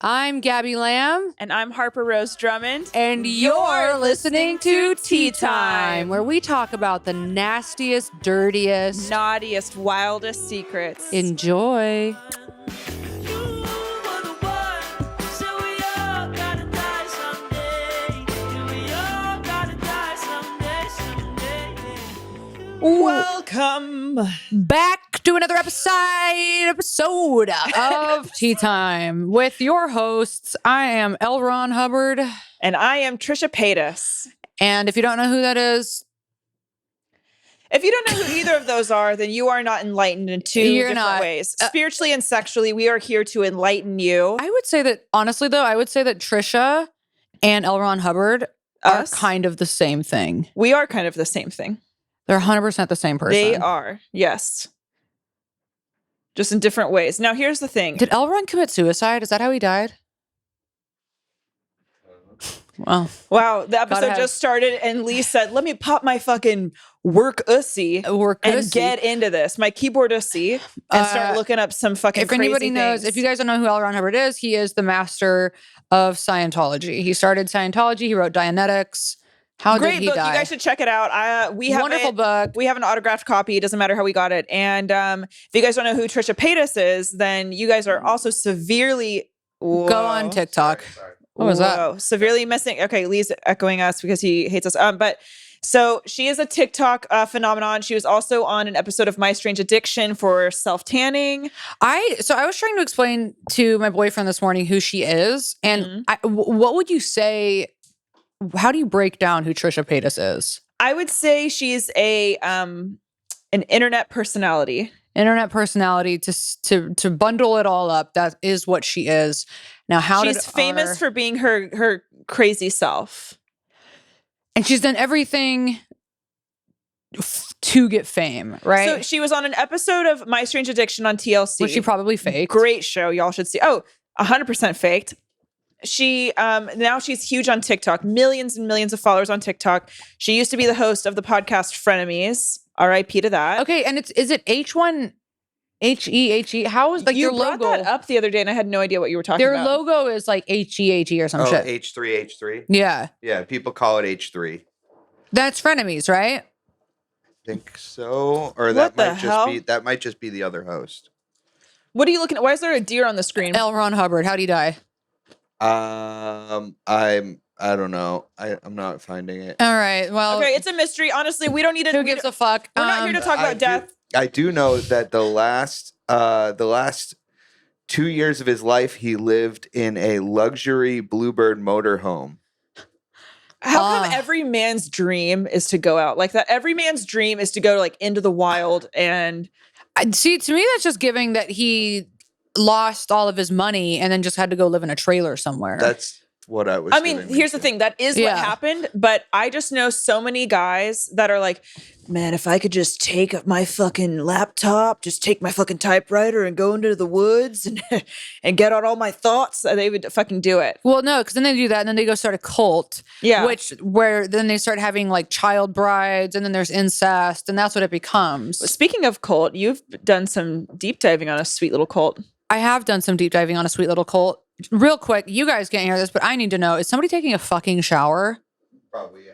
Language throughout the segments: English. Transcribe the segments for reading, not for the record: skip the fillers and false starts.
I'm Gabby Lamb. And I'm Harper-Rose Drummond. And you're listening to Tea Time, where we talk about the nastiest, dirtiest, naughtiest, wildest secrets. Enjoy. Welcome back to another episode of Tea Time with your hosts. I am L. Ron Hubbard. And I am Trisha Paytas. And if you don't know who that is, if you don't know who either of those are, then you are not enlightened in two different ways. Spiritually and sexually, we are here to enlighten you. I would say that, honestly though, Trisha and L. Ron Hubbard are kind of the same thing. We are kind of the same thing. They're 100% the same person. They are, yes. Just in different ways. Now, here's the thing. Did L. Ron commit suicide? Is that how he died? Well, wow, the episode just started and Lee said, let me pop my fucking work ussy and get into this. My keyboard ussy and start looking up some fucking crazy anybody knows, things. If you guys don't know who L. Ron Hubbard is, he is the master of Scientology. He started Scientology. He wrote Dianetics. How Great did he book. die? You guys should check it out. We have wonderful book. We have an autographed copy. It doesn't matter how we got it. And if you guys don't know who Trisha Paytas is, then you guys are also severely go on TikTok. Sorry. What was that? Severely missing. Okay, Lee's echoing us because he hates us. But so she is a TikTok phenomenon. She was also on an episode of My Strange Addiction for self-tanning. I was trying to explain to my boyfriend this morning who she is, and what would you say? How do you break down who Trisha Paytas is? I would say she's an internet personality. Internet personality to bundle it all up. That is what she is. Now, she's famous for being her crazy self, and she's done everything to get fame, right? So she was on an episode of My Strange Addiction on TLC, which she probably faked. Great show, y'all should see. 100% faked. She now she's huge on TikTok, millions and millions of followers on TikTok. She used to be the host of the podcast Frenemies. R.I.P. to that. Okay, and is it H1 H-E-H-E? How is your logo? You brought that up the other day and I had no idea what you were talking about. Their logo is like H-E-H-E or some shit. H3. Yeah. Yeah, people call it H3. That's Frenemies, right? I think so. Or that might just be the other host. What are you looking at? Why is there a deer on the screen? L. Ron Hubbard, how'd he die? I don't know. I'm not finding it. All right. Well, okay, it's a mystery. Honestly, we don't need to. Who gives a fuck? We're not here to talk about death. I do know that the last 2 years of his life, he lived in a luxury Bluebird motorhome. How come every man's dream is to go out like that? Every man's dream is to go like into the wild and see. To me, that's just giving that he lost all of his money and then just had to go live in a trailer somewhere. That's what I was. I mean, here's the thing. That is what happened. But I just know so many guys that are like, man, if I could just take my fucking laptop, just take my fucking typewriter and go into the woods and get out all my thoughts, they would fucking do it. Well, no, because then they do that and then they go start a cult. Yeah. Where then they start having like child brides and then there's incest and that's what it becomes. Speaking of cult, you've done some deep diving on a sweet little cult. I have done some deep diving on a sweet little cult. Real quick, you guys can't hear this, but I need to know, is somebody taking a fucking shower? Probably, yeah.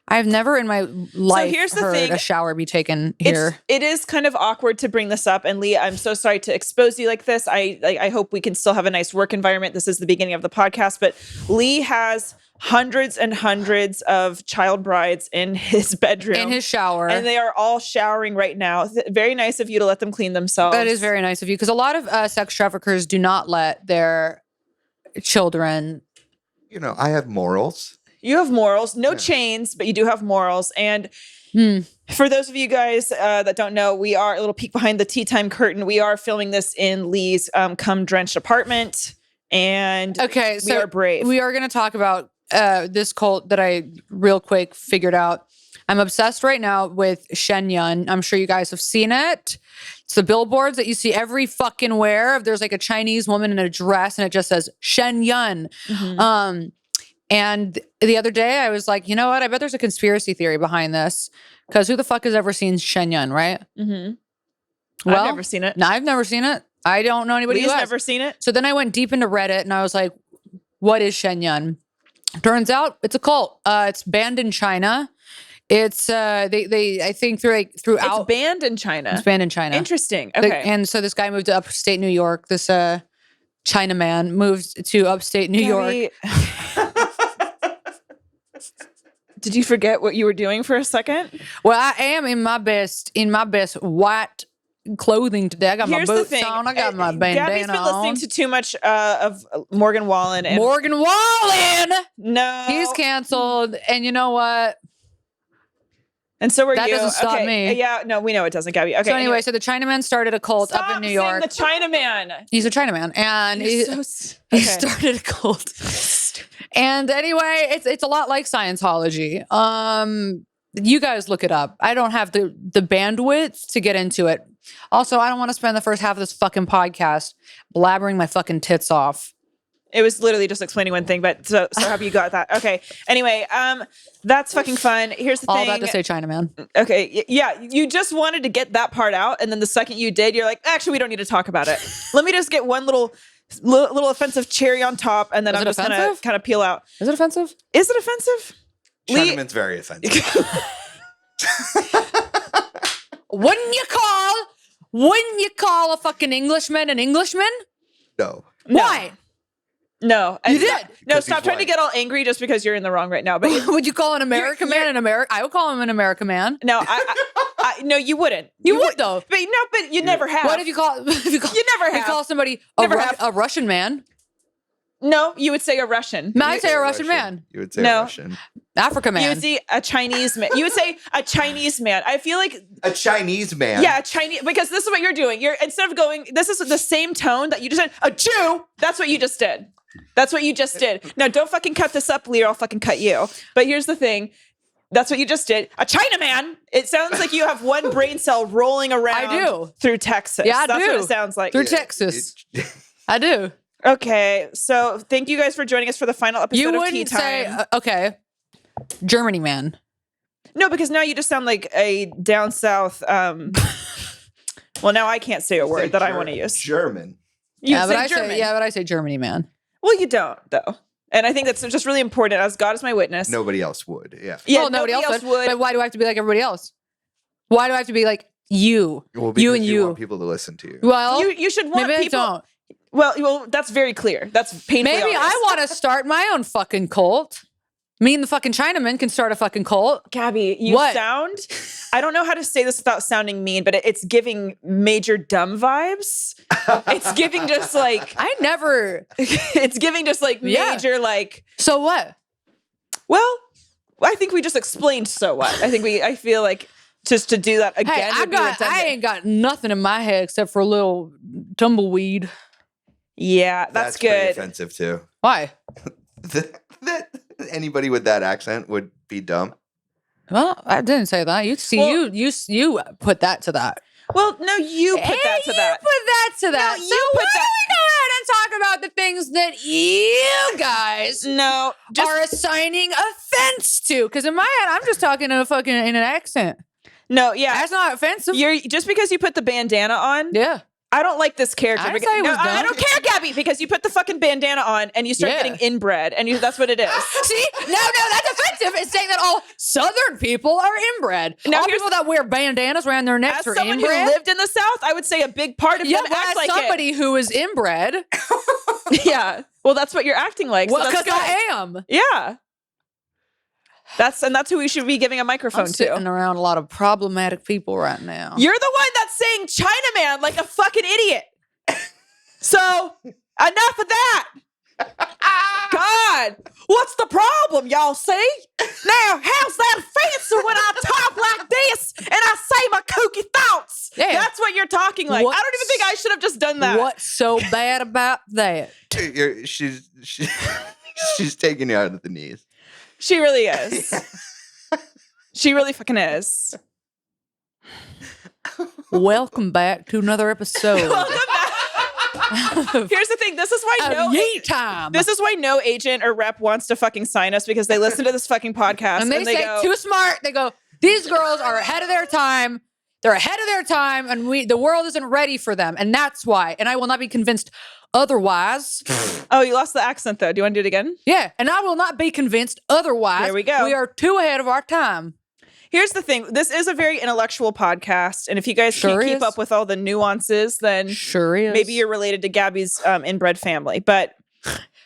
I've never in my life heard a shower be taken here. It is kind of awkward to bring this up. And Lee, I'm so sorry to expose you like this. I hope we can still have a nice work environment. This is the beginning of the podcast, but Lee has hundreds and hundreds of child brides in his bedroom. In his shower. And they are all showering right now. Very nice of you to let them clean themselves. That is very nice of you. Because a lot of sex traffickers do not let their children. You know, I have morals. You have morals. No chains, but you do have morals. And for those of you guys that don't know, we are a little peek behind the tea time curtain. We are filming this in Lee's cum-drenched apartment. And we are brave. We are going to talk about this cult that I real quick figured out. I'm obsessed right now with Shen Yun. I'm sure you guys have seen it. It's the billboards that you see every fucking where. There's like a Chinese woman in a dress and it just says Shen Yun. Mm-hmm. And the other day I was like, you know what? I bet there's a conspiracy theory behind this. Because who the fuck has ever seen Shen Yun, right? Mm-hmm. Well, I've never seen it. No, I've never seen it. I don't know anybody Lee's who has. never seen it. So then I went deep into Reddit and I was like, what is Shen Yun? Turns out it's a cult. It's banned in China. It's they I think throughout It's banned in China. It's banned in China. Interesting. Okay. And so this guy moved to upstate New York. This Chinaman moved to upstate New York. Did you forget what you were doing for a second? Well, I am in my best white clothing today. I got Here's my the boots thing. on. I got my bandana Gabby's been on. listening to too much of Morgan Wallen. And Morgan Wallen. No. He's canceled. And you know what? And so are that you. That doesn't stop me. Yeah, no, we know it doesn't, Gabby. Okay. So anyway, so the Chinaman started a cult up in New York. The Chinaman. He's a Chinaman. And he started a cult. And anyway, it's a lot like Scientology. You guys look it up. I don't have the bandwidth to get into it. Also, I don't want to spend the first half of this fucking podcast blabbering my fucking tits off. It was literally just explaining one thing, but so happy you got that. Okay. Anyway, that's fucking fun. Here's the thing. All that to say Chinaman. Okay. Yeah. You just wanted to get that part out. And then the second you did, you're like, actually, we don't need to talk about it. Let me just get one little offensive cherry on top. And then I'm just going to kind of peel out. Is it offensive? Is it offensive? Chinaman's very offensive. Wouldn't you call a fucking Englishman an Englishman? No. Why? No. You did. No, stop trying to get all angry just because you're in the wrong right now. But would you call an American man an American? I would call him an American man. No, no, you wouldn't. You would though. But you never have. What if you call? You never have. You call somebody a Russian man? No, you would say a Russian. I'd say a Russian man. You would say a Russian. Africa man. You would say a Chinese man. You would say a Chinese man. I feel like a Chinese man. Yeah, a Chinese, because this is what you're doing. You're instead of going, this is the same tone that you just said, a Jew. That's what you just did. That's what you just did. Now don't fucking cut this up, Lee, or I'll fucking cut you. But here's the thing. That's what you just did. A Chinaman. It sounds like you have one brain cell rolling around. I do. Through Texas. Yeah, I That's do. what it sounds like. Through Texas. I do. Okay, so thank you guys for joining us for the final episode of Tea Time. Say, okay, Germany man. No, because now you just sound like a down south. Well, now I can't say a word that I want to use. German. But I say Germany man. Well, you don't though, and I think that's just really important. As God is my witness, nobody else would. Yeah. Well, nobody else would. But why do I have to be like everybody else? Why do I have to be like you? Well, you and you want people to listen to you. Well, you should want maybe people. I don't. Well, that's very clear. That's painfully Maybe obvious. I want to start my own fucking cult. Me and the fucking Chinaman can start a fucking cult. Gabby, you sound, I don't know how to say this without sounding mean, but it's giving major dumb vibes. It's giving just like, it's giving just like major like. So what? Well, I think we just explained so what. I feel like just to do that again. Hey, I ain't got nothing in my head except for a little tumbleweed. Yeah, that's good. Pretty offensive too. Why? that anybody with that accent would be dumb. Well, I didn't say that. You put that to that. Well, no, you put that to that. You put that to that. No, so you put why that. don't we go ahead and talk about the things that you guys are assigning offense to? Because in my head, I'm just talking in an accent. No, yeah, that's not offensive. You're just because you put the bandana on. Yeah. I don't like this character. I don't care, Gabby, because you put the fucking bandana on and you start getting inbred, and that's what it is. See? No, that's offensive. It's saying that all Southern people are inbred. Now, all people that wear bandanas around their necks are inbred. As someone who lived in the South, I would say a big part of them act like somebody who is inbred. Yeah. Well, that's what you're acting like. Well, because I am. Yeah. That's who we should be giving a microphone I'm sitting around a lot of problematic people right now. You're the one that's saying Chinaman like a fucking idiot. So enough of that. God, what's the problem, y'all see? Now, how's that offensive when I talk like this and I say my kooky thoughts? Yeah. That's what you're talking like. I don't even think I should have just done that. What's so bad about that? She's taking you out of the knees. She really is. She really fucking is. Welcome back to another episode. Welcome back. Here's the thing. This is why no agent or rep wants to fucking sign us, because they listen to this fucking podcast and they say go, too smart. They go, these girls are ahead of their time. They're ahead of their time, and the world isn't ready for them, and that's why. And I will not be convinced otherwise. Oh, you lost the accent though. Do you want to do it again? Yeah, and I will not be convinced otherwise. There we go. We are too ahead of our time. Here's the thing. This is a very intellectual podcast, and if you guys can't keep up with all the nuances, then maybe you're related to Gabby's inbred family. But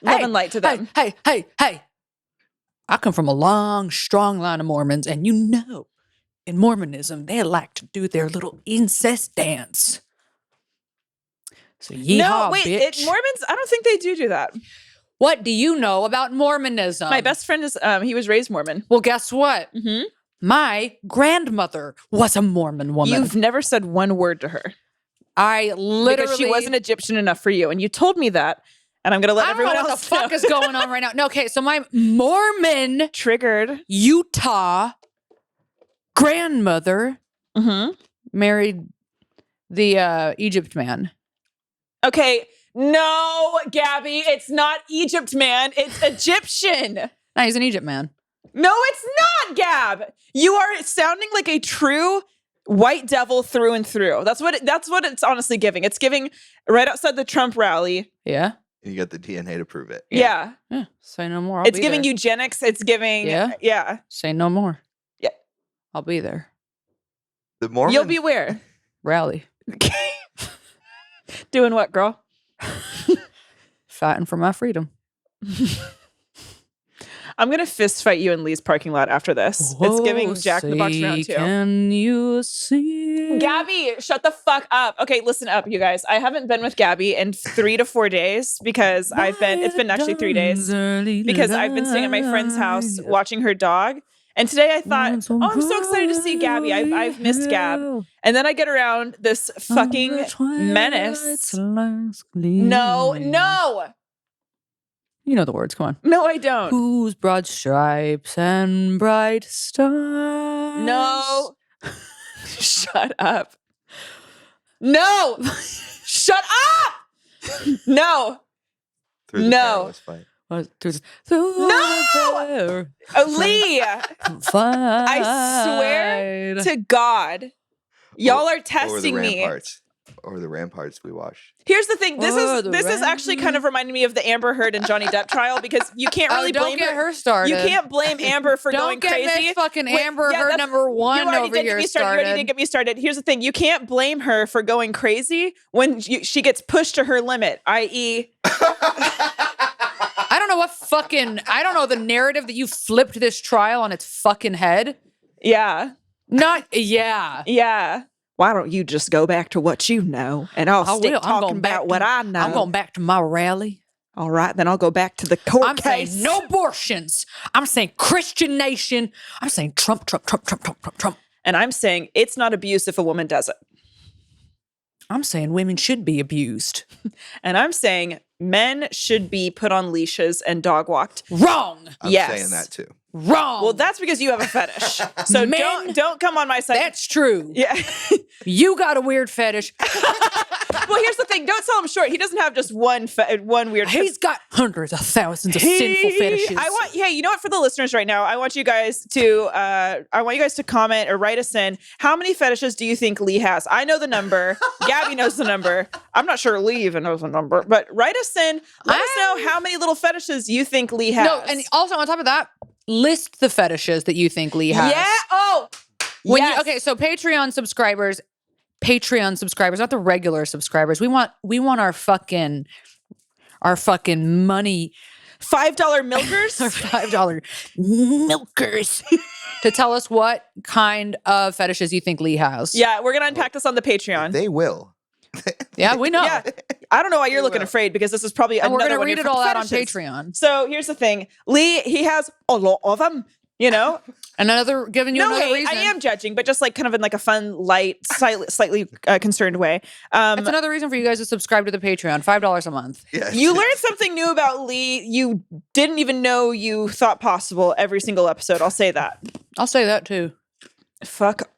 love and light to them. Hey. I come from a long, strong line of Mormons, and you know, in Mormonism, they like to do their little incest dance. So yeehaw, bitch. Mormons, I don't think they do that. What do you know about Mormonism? My best friend is, he was raised Mormon. Well, guess what? Mm-hmm. My grandmother was a Mormon woman. You've never said one word to her. I literally... Because she wasn't Egyptian enough for you, and you told me that. And I'm going to let everyone else know. What the fuck is going on right now. No, okay, so my Mormon... Triggered. Utah grandmother married the Egypt man. Okay, no, Gabby, it's not Egypt man. It's Egyptian. No, he's an Egypt man. No, it's not, Gab. You are sounding like a true white devil through and through. That's what it's honestly giving. It's giving right outside the Trump rally. Yeah. You got the DNA to prove it. Yeah. Say no more. It's giving eugenics. It's giving. Yeah. Say no more. Yeah. I'll be there. The Mormons. You'll be where? Rally. Doing what, girl? Fighting for my freedom. I'm going to fist fight you in Lee's parking lot after this. It's giving Jack in the Box round 2. Can you see? Gabby, shut the fuck up. Okay, listen up, you guys. I haven't been with Gabby in 3 to 4 days because it's been actually 3 days because I've been staying at my friend's house watching her dog. And today I thought, I'm so excited to see Gabby. I've missed Gab. And then I get around this fucking menace. No. You know the words, come on. No, I don't. Whose broad stripes and bright stars. No. Shut up. No. Shut up. No. Through the perilous fight. No! Lee! I swear to God, y'all are testing me. Or the ramparts we watched. Here's the thing. This is actually kind of reminding me of the Amber Heard and Johnny Depp trial because you can't really blame her started. You can't blame Amber for going crazy. Don't get this fucking Amber Heard number one over here started. You already did get me started. Here's the thing. You can't blame her for going crazy when she gets pushed to her limit, i.e. I don't know the narrative that you flipped this trial on its fucking head. Yeah. Yeah. Why don't you just go back to what you know and I'll stick talking about what I know. I'm going back to my rally. All right, then I'll go back to the court case. Saying no abortions. I'm saying Christian nation. I'm saying Trump. And I'm saying it's not abuse if a woman does it. I'm saying women should be abused. And I'm saying men should be put on leashes and dog walked. Wrong. I'm saying that too. Wrong. Well, that's because you have a fetish. So don't come on my side. That's true. Yeah. You got a weird fetish. Well, here's the thing. Don't sell him short. He doesn't have just one weird. He's got hundreds of thousands of sinful fetishes. Hey, you know what? For the listeners right now, I want you guys to comment or write us in. How many fetishes do you think Lee has? I know the number. Gabby knows the number. I'm not sure Lee even knows the number. But write us in. Let us know how many little fetishes you think Lee has. No, and also on top of that, list the fetishes that you think Lee has. Yeah. Oh. Okay, so Patreon subscribers, not the regular subscribers. We want our fucking money. $5 milkers? Our $5 milkers. To tell us what kind of fetishes you think Lee has. Yeah, we're going to unpack this on the Patreon. They will. Yeah, we know. Yeah. I don't know why you're looking afraid because this is probably another one. We're going to read it all out on fetishes. Patreon. So here's the thing. Lee, he has a lot of them, you know? Giving you another reason. I am judging, but just like kind of in like a fun, light, slightly concerned way. That's another reason for you guys to subscribe to the Patreon. $5 a month. Yes. You learned something new about Lee you didn't even know you thought possible every single episode. I'll say that. I'll say that too. Fuck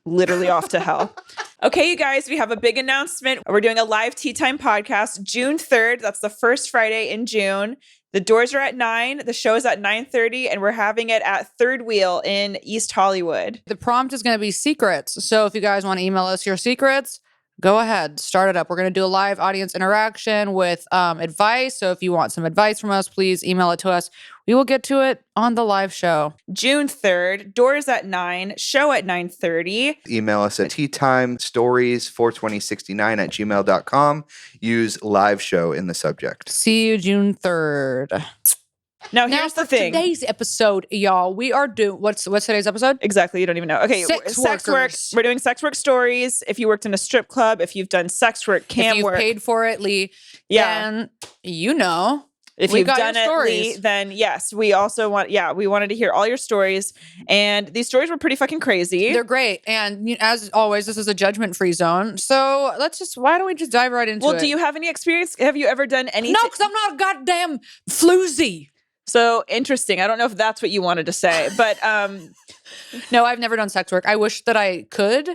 literally off to hell. Okay, you guys, we have a big announcement. We're doing a live Tea Time podcast June 3rd. That's the first Friday in June. The doors are at 9. The show is at 9:30, and we're having it at Third Wheel in East Hollywood. The prompt is going to be secrets. So if you guys want to email us your secrets, go ahead, start it up. We're going to do a live audience interaction with advice. So if you want some advice from us, please email it to us. We will get to it on the live show. June 3rd, doors at 9, show at 9:30. Email us at teatimestories42069@gmail.com. Use live show in the subject. See you June 3rd. Now here's the thing. Today's episode, y'all, we are doing what's today's episode? Exactly. You don't even know. Okay. Sex work. We're doing sex work stories. If you worked in a strip club, if you've done sex work, cam work. If you paid for it, Lee, then you know. If you've done it, Lee, then yes, we also we wanted to hear all your stories. And these stories were pretty fucking crazy. They're great. And as always, this is a judgment-free zone. So why don't we just dive right into it? Well, do you have any experience? Have you ever done anything? No, because I'm not a goddamn floozy. So interesting. I don't know if that's what you wanted to say, but no, I've never done sex work. I wish that I could.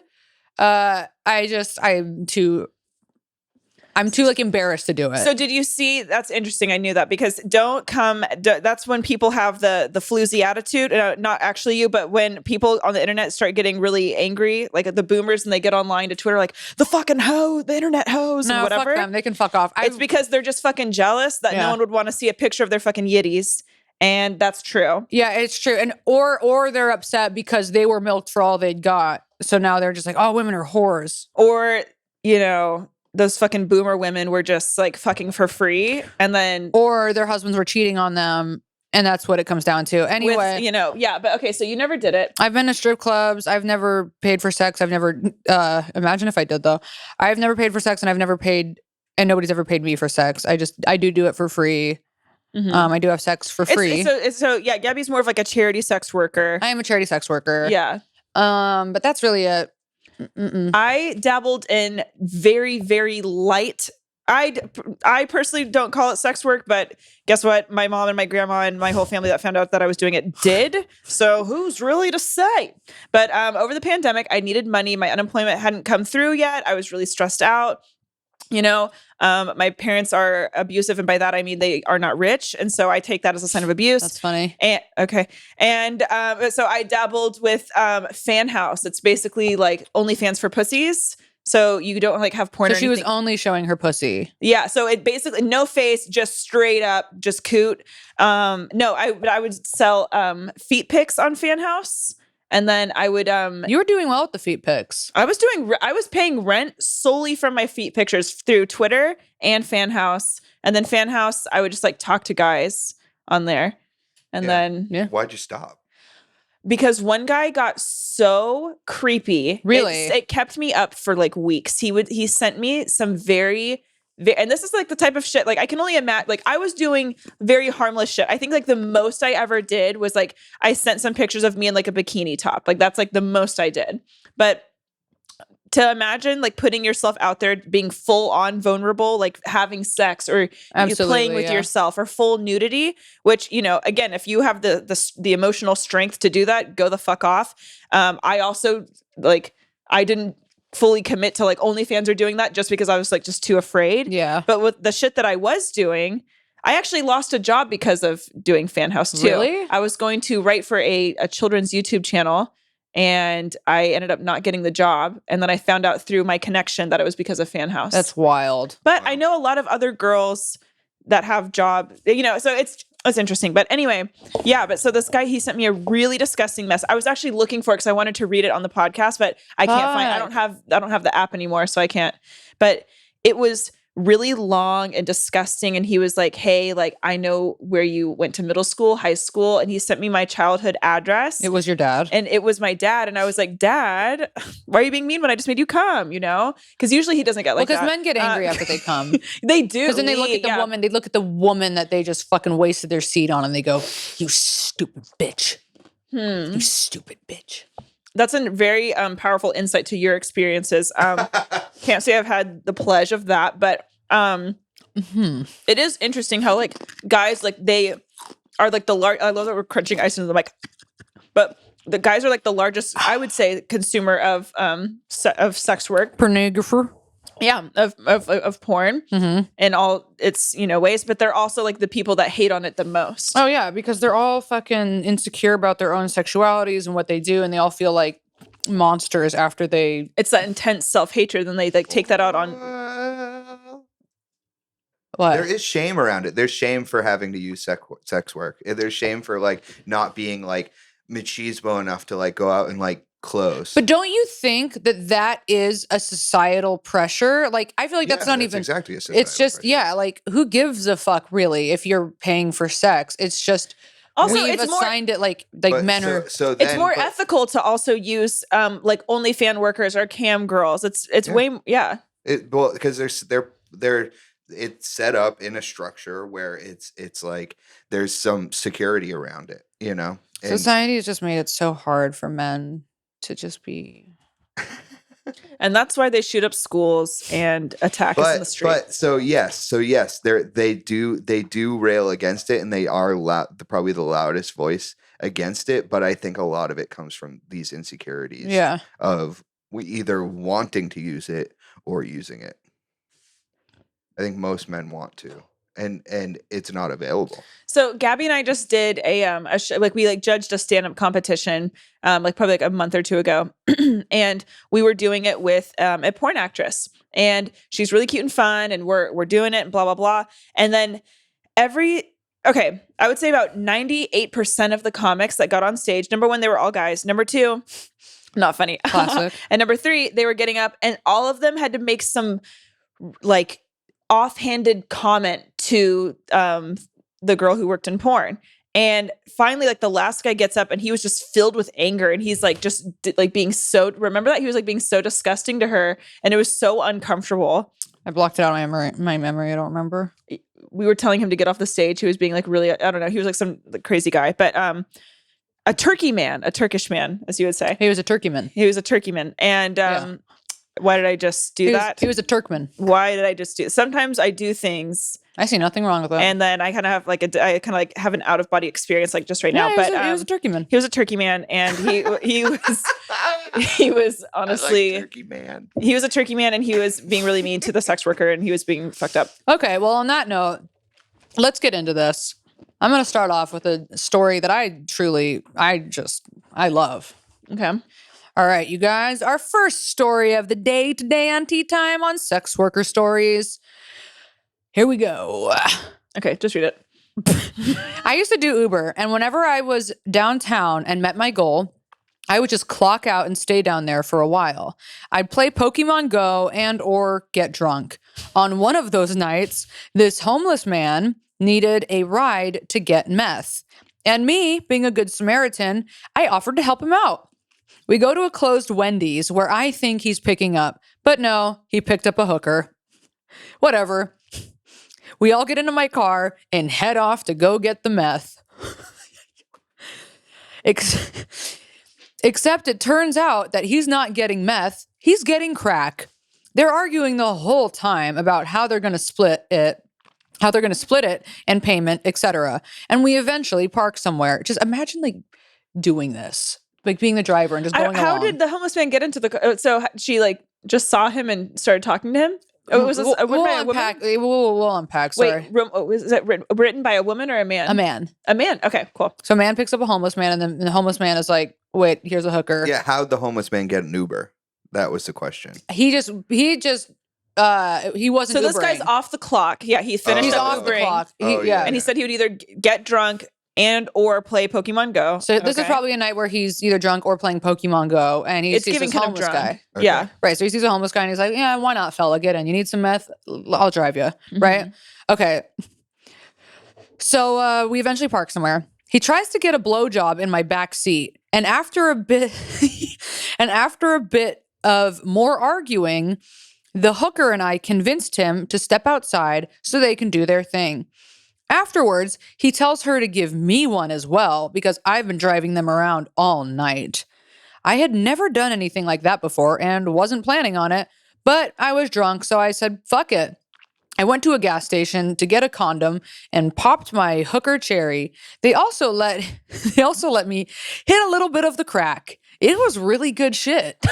I'm too like embarrassed to do it. So did you see? That's interesting. I knew that because that's when people have the floozy attitude. Not actually you, but when people on the internet start getting really angry, like the boomers, and they get online to Twitter, like the fucking hoe, the internet hoes, and whatever. Fuck them. They can fuck off. It's because they're just fucking jealous that no one would want to see a picture of their fucking yitties. And that's true. Yeah, it's true. And or they're upset because they were milked for all they'd got. So now they're just like, oh, women are whores. Or, those fucking boomer women were just like fucking for free. And then. Or their husbands were cheating on them. And that's what it comes down to. Anyway. But okay, so you never did it. I've been to strip clubs. I've never paid for sex. I've never, imagine if I did though. I've never paid for sex and I've never paid, and nobody's ever paid me for sex. I do it for free. Mm-hmm. I do have sex for free. So Gabby's more of like a charity sex worker. I am a charity sex worker. Yeah. But that's really it. I dabbled in very, very light. I personally don't call it sex work, but guess what? My mom and my grandma and my whole family that found out that I was doing it did. So who's really to say? But over the pandemic, I needed money. My unemployment hadn't come through yet. I was really stressed out. My parents are abusive, and by that I mean they are not rich, and so I take that as a sign of abuse. That's funny. So I dabbled with Fan House. It's basically like OnlyFans for pussies. So you don't like have porn. So she was only showing her pussy. Yeah. So it basically no face, just straight up, just coot. I would sell feet pics on Fan House. And then I would You were doing well with the feet pics. I was paying rent solely from my feet pictures through Twitter and Fan House. And then Fan House, I would just like talk to guys on there. And then Why'd you stop? Because one guy got so creepy. Really? It kept me up for like weeks. He sent me some and this is like the type of shit, like I can only imagine, like I was doing very harmless shit. I think like the most I ever did was like, I sent some pictures of me in like a bikini top. Like that's like the most I did. But to imagine like putting yourself out there, being full on vulnerable, like having sex or playing with yourself or full nudity, which, again, if you have the emotional strength to do that, go the fuck off. I also I didn't fully commit to like OnlyFans or doing that just because I was like just too afraid. Yeah. But with the shit that I was doing, I actually lost a job because of doing Fan House too. Really? I was going to write for a children's YouTube channel and I ended up not getting the job. And then I found out through my connection that it was because of Fan House. That's wild. But I know a lot of other girls that have jobs, so it's interesting. But anyway, but so this guy, he sent me a really disgusting mess. I was actually looking for it because I wanted to read it on the podcast, but I can't find. I don't have the app anymore, so I can't. But it was really long and disgusting. And he was like, hey, like, I know where you went to middle school, high school. And he sent me my childhood address. It was your dad? And it was my dad. And I was like, Dad, why are you being mean when I just made you come, Because usually he doesn't get like that. Because men get angry after they come. They do. Because then they look at the woman. They look at the woman that they just fucking wasted their seed on and they go, you stupid bitch. You stupid bitch. That's a very powerful insight to your experiences. Can't say I've had the pleasure of that, but it is interesting how like guys, like they are like I love that we're crunching ice into the mic, but the guys are like the largest, I would say, consumer of sex work. Pornographer. Yeah, of porn in all its, ways, but they're also like the people that hate on it the most. Oh yeah, because they're all fucking insecure about their own sexualities and what they do, and they all feel like monsters after they. It's that intense self-hatred, and they like take that out on. What? There is shame around it. There's shame for having to use sex work. There's shame for like not being like machismo enough to like go out and like clothes. But don't you think that is a societal pressure? Like, I feel like that's not even exactly a societal it's just pressure. like who gives a fuck really if you're paying for sex? It's just also we've assigned it like men are. So it's more ethical to also use like OnlyFans workers or cam girls. It's way because they're it's set up in a structure where it's like there's some security around it, And society has just made it so hard for men to just be. And that's why they shoot up schools and attack us in the street. But so yes, they do rail against it, and they are probably the loudest voice against it. But I think a lot of it comes from these insecurities. Yeah. Of we either wanting to use it or using it. I think most men want to, and it's not available. So Gabby and I just did we judged a stand-up competition, probably a month or two ago, and we were doing it with a porn actress, and she's really cute and fun, and we're doing it and blah blah blah, and then I would say about 98% of the comics that got on stage, number one, they were all guys. Number two, not funny, classic, and number three, they were getting up, and all of them had to make some like offhanded comment to the girl who worked in porn. And finally, like the last guy gets up and he was just filled with anger, and he's like just like being so, remember that? He was like being so disgusting to her, and it was so uncomfortable. I blocked it out of my memory. I don't remember. We were telling him to get off the stage. He was being like really, I don't know. He was like some crazy guy, but a Turkish man, as you would say. He was a turkey man. And why did I just do that? He was a Turkman. Why did I just do? Sometimes I do things. I see nothing wrong with that. And then I kind of have have an out of body experience like just right now. But he was a turkey man. He was a turkey man, and he was honestly turkey man. He was a turkey man, and he was being really mean to the sex worker, and he was being fucked up. Okay, well, on that note, let's get into this. I'm going to start off with a story that I love. Okay. All right, you guys, our first story of the day today on Tea Time on sex worker stories. Here we go. Okay, just read it. I used to do Uber, and whenever I was downtown and met my goal, I would just clock out and stay down there for a while. I'd play Pokemon Go and or get drunk. On one of those nights, this homeless man needed a ride to get meth. And me, being a good Samaritan, I offered to help him out. We go to a closed Wendy's where I think he's picking up, but no, he picked up a hooker. Whatever. We all get into my car and head off to go get the meth. Except it turns out that he's not getting meth, he's getting crack. They're arguing the whole time about how they're going to split it and payment, etc. And we eventually park somewhere. Just imagine like doing this. Like being the driver and just going How along. did the homeless man get into the car? So she like just saw him and started talking to him? Was this a woman by a woman? We'll unpack. Sorry. Wait, is it written by a woman or a man? A man. A man. Okay, cool. So a man picks up a homeless man, and then the homeless man is like, wait, here's a hooker. Yeah, how'd the homeless man get an Uber? That was the question. He wasn't So this Ubering. guy's off the clock. Yeah, he finished He's up off the Ubering. clock. And he said he would either get drunk and or play Pokemon Go. So this is probably a night where he's either drunk or playing Pokemon Go, and he sees this homeless guy. Okay. Yeah. Right. So he sees a homeless guy, and he's like, yeah, why not, fella? Get in. You need some meth? I'll drive you. Mm-hmm. Right? Okay. So we eventually park somewhere. He tries to get a blowjob in my back seat. And after a bit of more arguing, the hooker and I convinced him to step outside so they can do their thing. Afterwards, he tells her to give me one as well because I've been driving them around all night. I had never done anything like that before and wasn't planning on it, but I was drunk, so I said, fuck it. I went to a gas station to get a condom and popped my hooker cherry. They also let me hit a little bit of the crack. It was really good shit.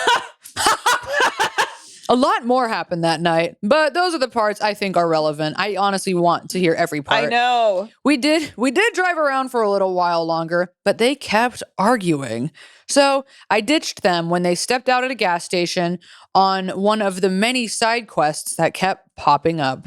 A lot more happened that night, but those are the parts I think are relevant. I honestly want to hear every part. I know. We did drive around for a little while longer, but they kept arguing. So I ditched them when they stepped out at a gas station on one of the many side quests that kept popping up.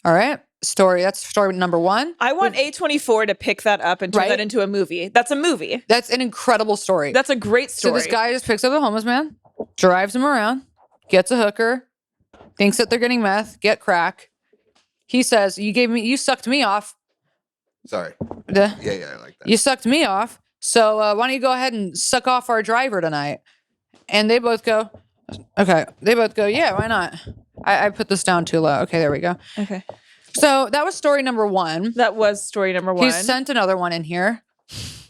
All right. That's story number 1. I want A24 to pick that up and turn that into a movie. That's a movie. That's an incredible story. That's a great story. So this guy just picks up a homeless man, drives him around, gets a hooker, thinks that they're getting meth, get crack. He says, you sucked me off. Sorry. Yeah, I like that. You sucked me off. So why don't you go ahead and suck off our driver tonight? And they both go, okay. They both go, yeah, why not? I put this down too low. Okay, there we go. Okay. So that was story number 1. That was story number 1. He sent another one in here.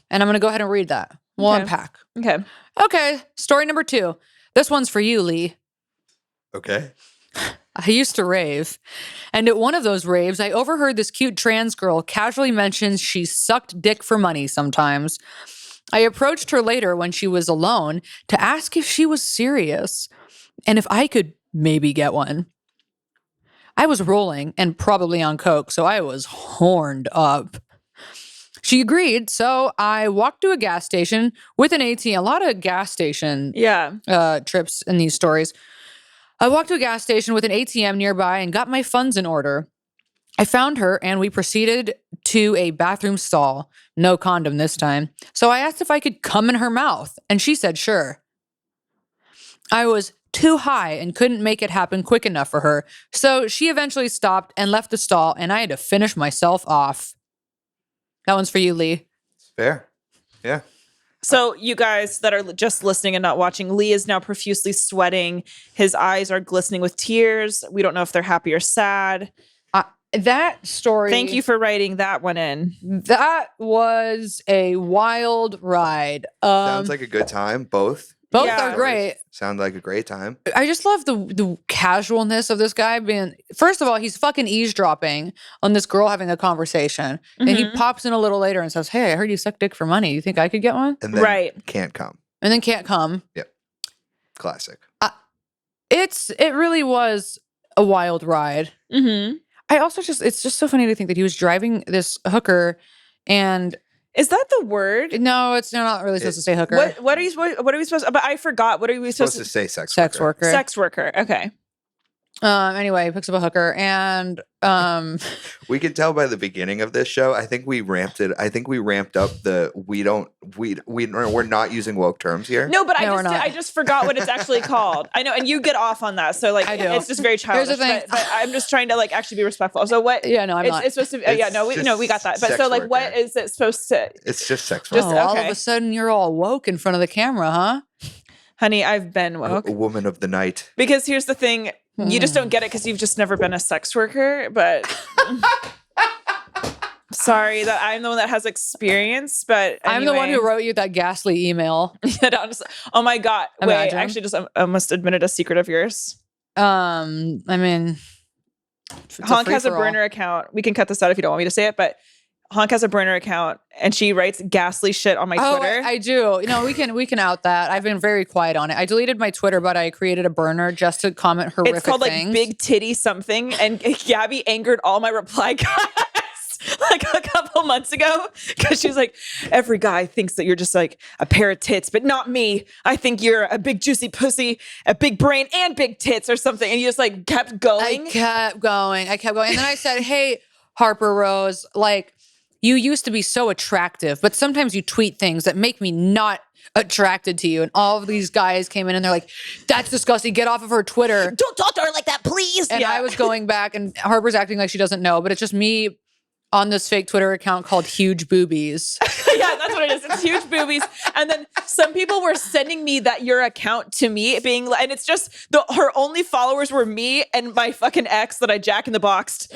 And I'm going to go ahead and read that. We'll unpack. Okay. Story number 2. This one's for you, Lee. Okay. I used to rave. And at one of those raves, I overheard this cute trans girl casually mention she sucked dick for money sometimes. I approached her later when she was alone to ask if she was serious and if I could maybe get one. I was rolling and probably on coke, so I was horned up. She agreed, so I walked to a gas station with an ATM. A lot of gas station trips in these stories. I walked to a gas station with an ATM nearby and got my funds in order. I found her and we proceeded to a bathroom stall. No condom this time. So I asked if I could come in her mouth, and she said sure. I was too high and couldn't make it happen quick enough for her. So she eventually stopped and left the stall, and I had to finish myself off. That one's for you, Lee. Fair. Yeah. So you guys that are just listening and not watching, Lee is now profusely sweating. His eyes are glistening with tears. We don't know if they're happy or sad. That story. Thank you for writing that one in. That was a wild ride. Sounds like a good time. Both are great. Sound like a great time. I just love the casualness of this guy being. First of all, he's fucking eavesdropping on this girl having a conversation, and he pops in a little later and says, "Hey, I heard you suck dick for money. You think I could get one?" And then can't come. And then can't come. Yep. Classic. It really was a wild ride. Mm-hmm. I also it's just so funny to think that he was driving this hooker, and is that the word? No, it's not really supposed to say hooker. What are we supposed to? But I forgot. What are we supposed to say? Sex worker. Sex worker. Okay. Anyway, he picks up a hooker, and we can tell by the beginning of this show. I think we ramped it. I think we ramped up the we're not using woke terms here. No, but I just forgot what it's actually called. I know, and you get off on that. So like, it's just very childish. Here's the thing. But I'm just trying to like actually be respectful. So what? Yeah, no, I'm not. It's supposed to. We got that. But so like, what is it supposed to? It's just sex work. All of a sudden, you're all woke in front of the camera, huh? Honey, I've been woke. A woman of the night. Because here's the thing. You just don't get it because you've just never been a sex worker, but sorry that I'm the one that has experience, but anyway. I'm the one who wrote you that ghastly email. Oh my God. Imagine. Wait, I actually just almost admitted a secret of yours. I mean, Honk has a burner account. We can cut this out if you don't want me to say it, but Honk has a burner account and she writes ghastly shit on my Twitter. I do. We can out that. I've been very quiet on it. I deleted my Twitter, but I created a burner just to comment horrific things. It's called like Big Titty something, and Gabby angered all my reply guys like a couple months ago because she's like, every guy thinks that you're just like a pair of tits, but not me. I think you're a big juicy pussy, a big brain, and big tits or something. And you just like kept going. I kept going. And then I said, hey, Harper-Rose, like, you used to be so attractive, but sometimes you tweet things that make me not attracted to you. And all of these guys came in and they're like, that's disgusting. Get off of her Twitter. Don't talk to her like that, please. And I was going back and Harper's acting like she doesn't know, but it's just me on this fake Twitter account called Huge Boobies. Yeah, that's what it is. It's Huge Boobies. And then some people were sending me your account to me being like, and it's just her only followers were me and my fucking ex that I Jack in the Boxed.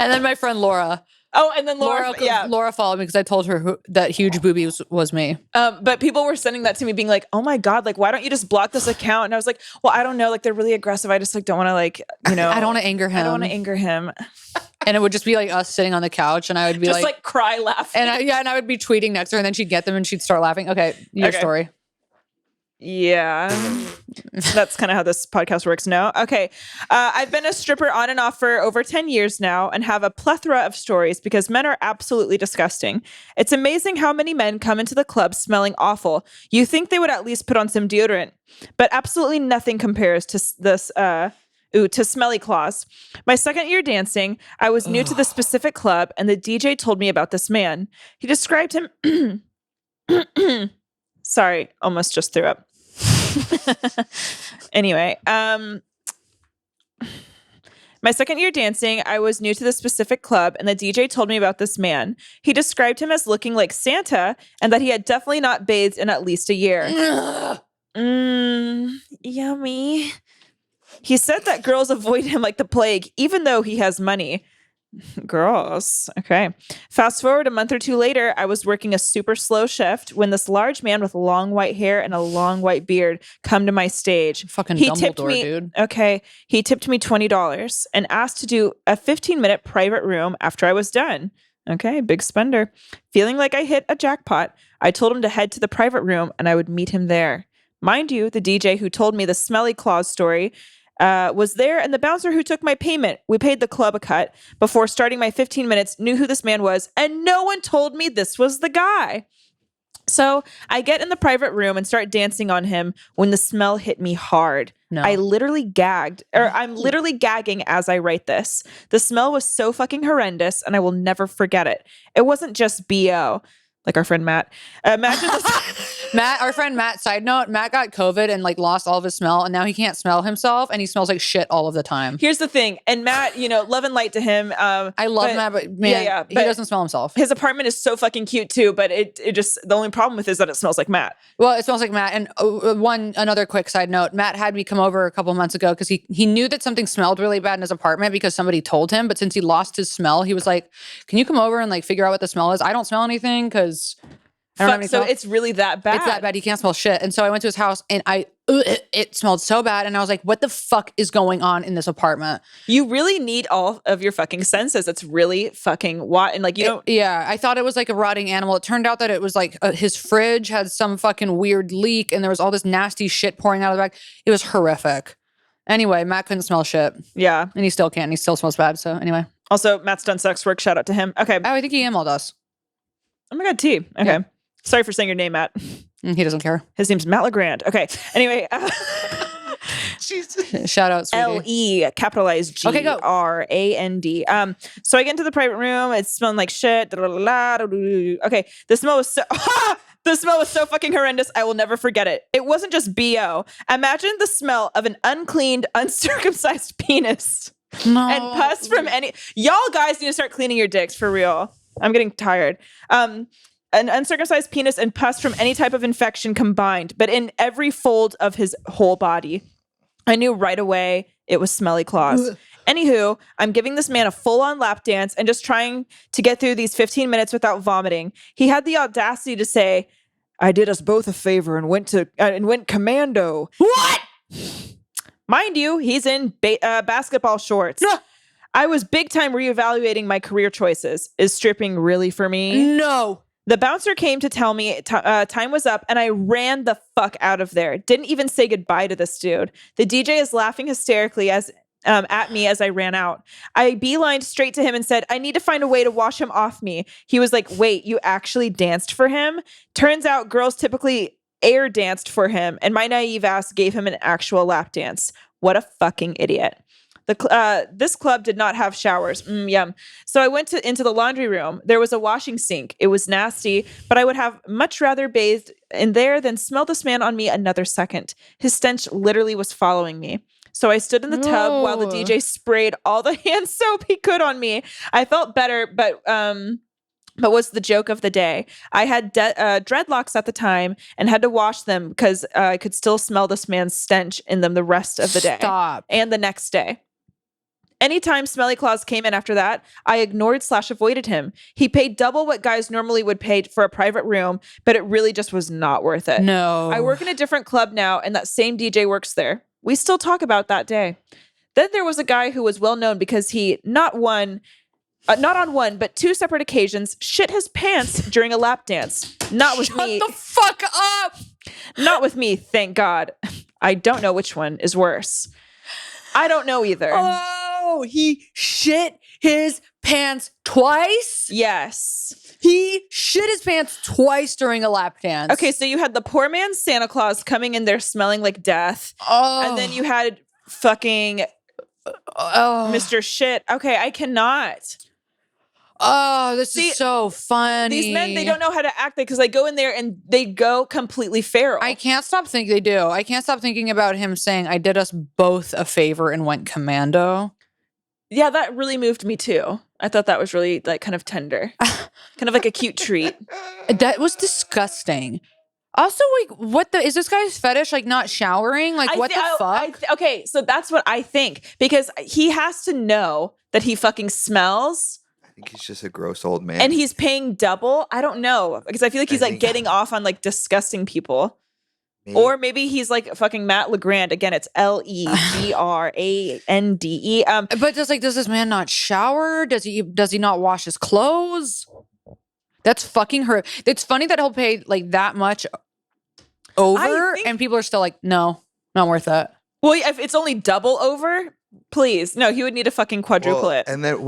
And then my friend Laura. Oh, and then Laura followed me because I told her that huge boobie was me. But people were sending that to me being like, oh my God, like, why don't you just block this account? And I was like, well, I don't know. Like, they're really aggressive. I just like don't want to like, I don't want to anger him. I don't want to anger him. And it would just be like us sitting on the couch and I would be just like cry laughing. And I would be tweeting next to her and then she'd get them and she'd start laughing. Okay, your story. Yeah, that's kind of how this podcast works now. Okay. I've been a stripper on and off for over 10 years now and have a plethora of stories because men are absolutely disgusting. It's amazing how many men come into the club smelling awful. You think they would at least put on some deodorant, but absolutely nothing compares to this, to smelly claws. My second year dancing, I was new to the specific club and the DJ told me about this man. He described him... Sorry, almost just threw up. Anyway, my second year dancing, I was new to the specific club and the DJ told me about this man. He described him as looking like Santa and that he had definitely not bathed in at least a year. Yummy. He said that girls avoid him like the plague, even though he has money. Gross. Okay. Fast forward a month or two later, I was working a super slow shift when this large man with long white hair and a long white beard come to my stage. Fucking he Dumbledore, tipped me, dude. Okay. He tipped me $20 and asked to do a 15-minute private room after I was done. Okay. Big spender. Feeling like I hit a jackpot, I told him to head to the private room and I would meet him there. Mind you, the DJ who told me the smelly claws story was there, and the bouncer who took my payment, we paid the club a cut, before starting my 15 minutes, knew who this man was, and no one told me this was the guy. So I get in the private room and start dancing on him when the smell hit me hard. No. I'm literally gagging as I write this. The smell was so fucking horrendous, and I will never forget it. It wasn't just BO. Like our friend Matt. Imagine this. Our friend Matt, side note, Matt got COVID and like lost all of his smell and now he can't smell himself and he smells like shit all of the time. Here's the thing. And Matt, love and light to him. I love Matt, but man, he doesn't smell himself. His apartment is so fucking cute too, but it just, the only problem with it is that it smells like Matt. Well, it smells like Matt. And another quick side note, Matt had me come over a couple months ago because he knew that something smelled really bad in his apartment because somebody told him. But since he lost his smell, he was like, can you come over and like figure out what the smell is? I don't smell anything because I don't have any so smell. it's really that bad. It's that bad. He can't smell shit. And so I went to his house and it smelled so bad. And I was like, what the fuck is going on in this apartment? You really need all of your fucking senses. It's really fucking what? And like, yeah, I thought it was like a rotting animal. It turned out that it was like his fridge had some fucking weird leak and there was all this nasty shit pouring out of the back. It was horrific. Anyway, Matt couldn't smell shit. Yeah. And he still can't. He still smells bad. So anyway. Also, Matt's done sex work. Shout out to him. Okay. Oh, I think he emailed us. Oh my God, T. Okay. Yeah. Sorry for saying your name, Matt. He doesn't care. His name's Matt LeGrand. Okay. Anyway. Jesus. Shout out, sweetie. L-E, capitalized G-R-A-N-D. So I get into the private room. It's smelling like shit. Okay. The smell was so fucking horrendous. I will never forget it. It wasn't just BO. Imagine the smell of an uncleaned, uncircumcised penis. No. And pus from y'all guys need to start cleaning your dicks for real. I'm getting tired. An uncircumcised penis and pus from any type of infection combined, but in every fold of his whole body. I knew right away it was smelly claws. Anywho, I'm giving this man a full-on lap dance and just trying to get through these 15 minutes without vomiting. He had the audacity to say, I did us both a favor and went commando. What? Mind you, he's in basketball shorts. I was big time reevaluating my career choices. Is stripping really for me? No. The bouncer came to tell me time was up, and I ran the fuck out of there. Didn't even say goodbye to this dude. The DJ is laughing hysterically at me as I ran out. I beelined straight to him and said, I need to find a way to wash him off me. He was like, wait, you actually danced for him? Turns out girls typically air danced for him, and my naive ass gave him an actual lap dance. What a fucking idiot. This club did not have showers. Yum. So I went into the laundry room. There was a washing sink. It was nasty, but I would have much rather bathed in there than smell this man on me another second. His stench literally was following me. So I stood in the tub while the DJ sprayed all the hand soap he could on me. I felt better, but was the joke of the day. I had dreadlocks at the time and had to wash them because I could still smell this man's stench in them the rest of the day. Stop. And the next day. Anytime Smelly Claus came in after that, I ignored/avoided him. He paid double what guys normally would pay for a private room, but it really just was not worth it. No. I work in a different club now, and that same DJ works there. We still talk about that day. Then there was a guy who was well known because he not on one, but 2 separate occasions, shit his pants during a lap dance. Not with me. Shut the fuck up! Not with me, thank God. I don't know which one is worse. I don't know either. Oh, he shit his pants twice? Yes. He shit his pants twice during a lap dance. Okay, so you had the poor man's Santa Claus coming in there smelling like death. Oh. And then you had fucking Mr. Shit. Okay, I cannot. Oh, this is so funny. These men, they don't know how to act because they go in there and they go completely feral. I can't stop thinking they do. I can't stop thinking about him saying, I did us both a favor and went commando. Yeah, that really moved me too. I thought that was really like kind of tender. Kind of like a cute treat. That was disgusting. Also, like, is this guy's fetish? Like, not showering? Like, what the fuck? Okay, so that's what I think. Because he has to know that he fucking smells. I think he's just a gross old man. And he's paying double. I don't know. Because I feel like he's like getting off on like disgusting people. Maybe. Or maybe he's like fucking Matt LeGrand. Again, it's LeGrande. But does this man not shower? Does he not wash his clothes? That's fucking her. It's funny that he'll pay like that much over and people are still like, no, not worth it. Well, if it's only double over, please. No, he would need to fucking quadruple it. And then,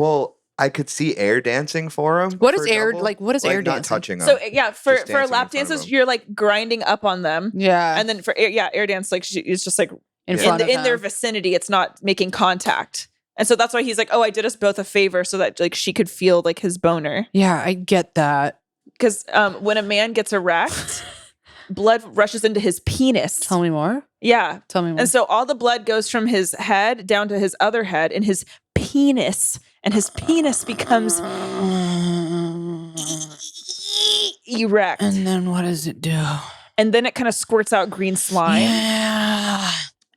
I could see air dancing for him. What is air dancing? Not Not touching him. So yeah, for lap dancing dances, you're like grinding up on them. Yeah. And then for air dance, like it's just like in their vicinity. It's not making contact. And so that's why he's like, oh, I did us both a favor so that like she could feel like his boner. Yeah, I get that. Because when a man gets erect, blood rushes into his penis. Tell me more. Yeah. Tell me more. And so all the blood goes from his head down to his other head in his penis. And his penis becomes erect. And then what does it do? And then it kind of squirts out green slime. Yeah.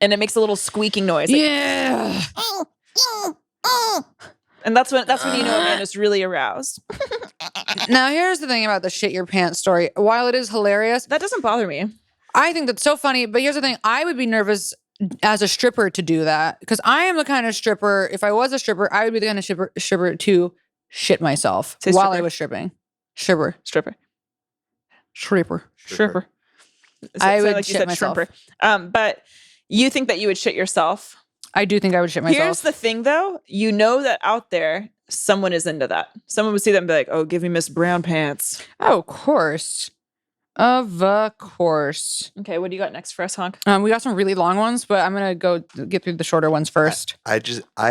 And it makes a little squeaking noise. Like, Yeah. And that's when you know a man is really aroused. Now, here's the thing about the shit your pants story. While it is hilarious, That doesn't bother me. I think that's so funny. But here's the thing. I would be nervous as a stripper to do that because I am the kind of stripper, if I was a stripper, I would be the kind of stripper to shit myself while I was stripping. Stripper. I would like shit myself. Shrimper. But you think that you would shit yourself? I do think I would shit myself. Here's the thing, though. You know that out there, someone is into that. Someone would see that and be like, oh, give me Miss Brown Pants. Oh, of course. Of course. Okay, what do you got next for us, Honk? We got some really long ones, but I'm going to go get through the shorter ones first. I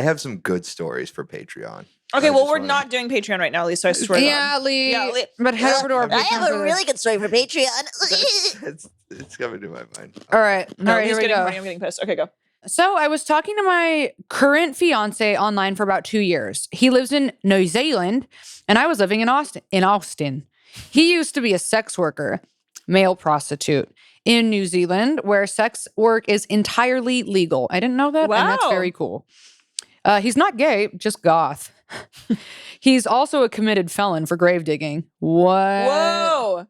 have some good stories for Patreon. Okay, well, we're not doing Patreon right now, Lee, so I swear Yeah, Lee. But head over to our Patreon. I have a really good story for Patreon. It's coming to my mind. All right. All right, here we go. I'm getting pissed. Okay, go. So I was talking to my current fiance online for about 2 years. He lives in New Zealand, and I was living in Austin. He used to be a sex worker, male prostitute in New Zealand, where sex work is entirely legal. I didn't know that, and that's very cool. He's not gay, just goth. He's also a committed felon for grave digging. What? Whoa.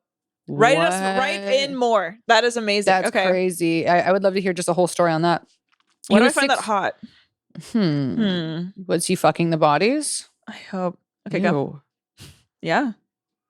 Write in more. That is amazing. That's crazy. I would love to hear just a whole story on that. Why do I find that hot? Was he fucking the bodies? I hope. Okay, go. Yeah.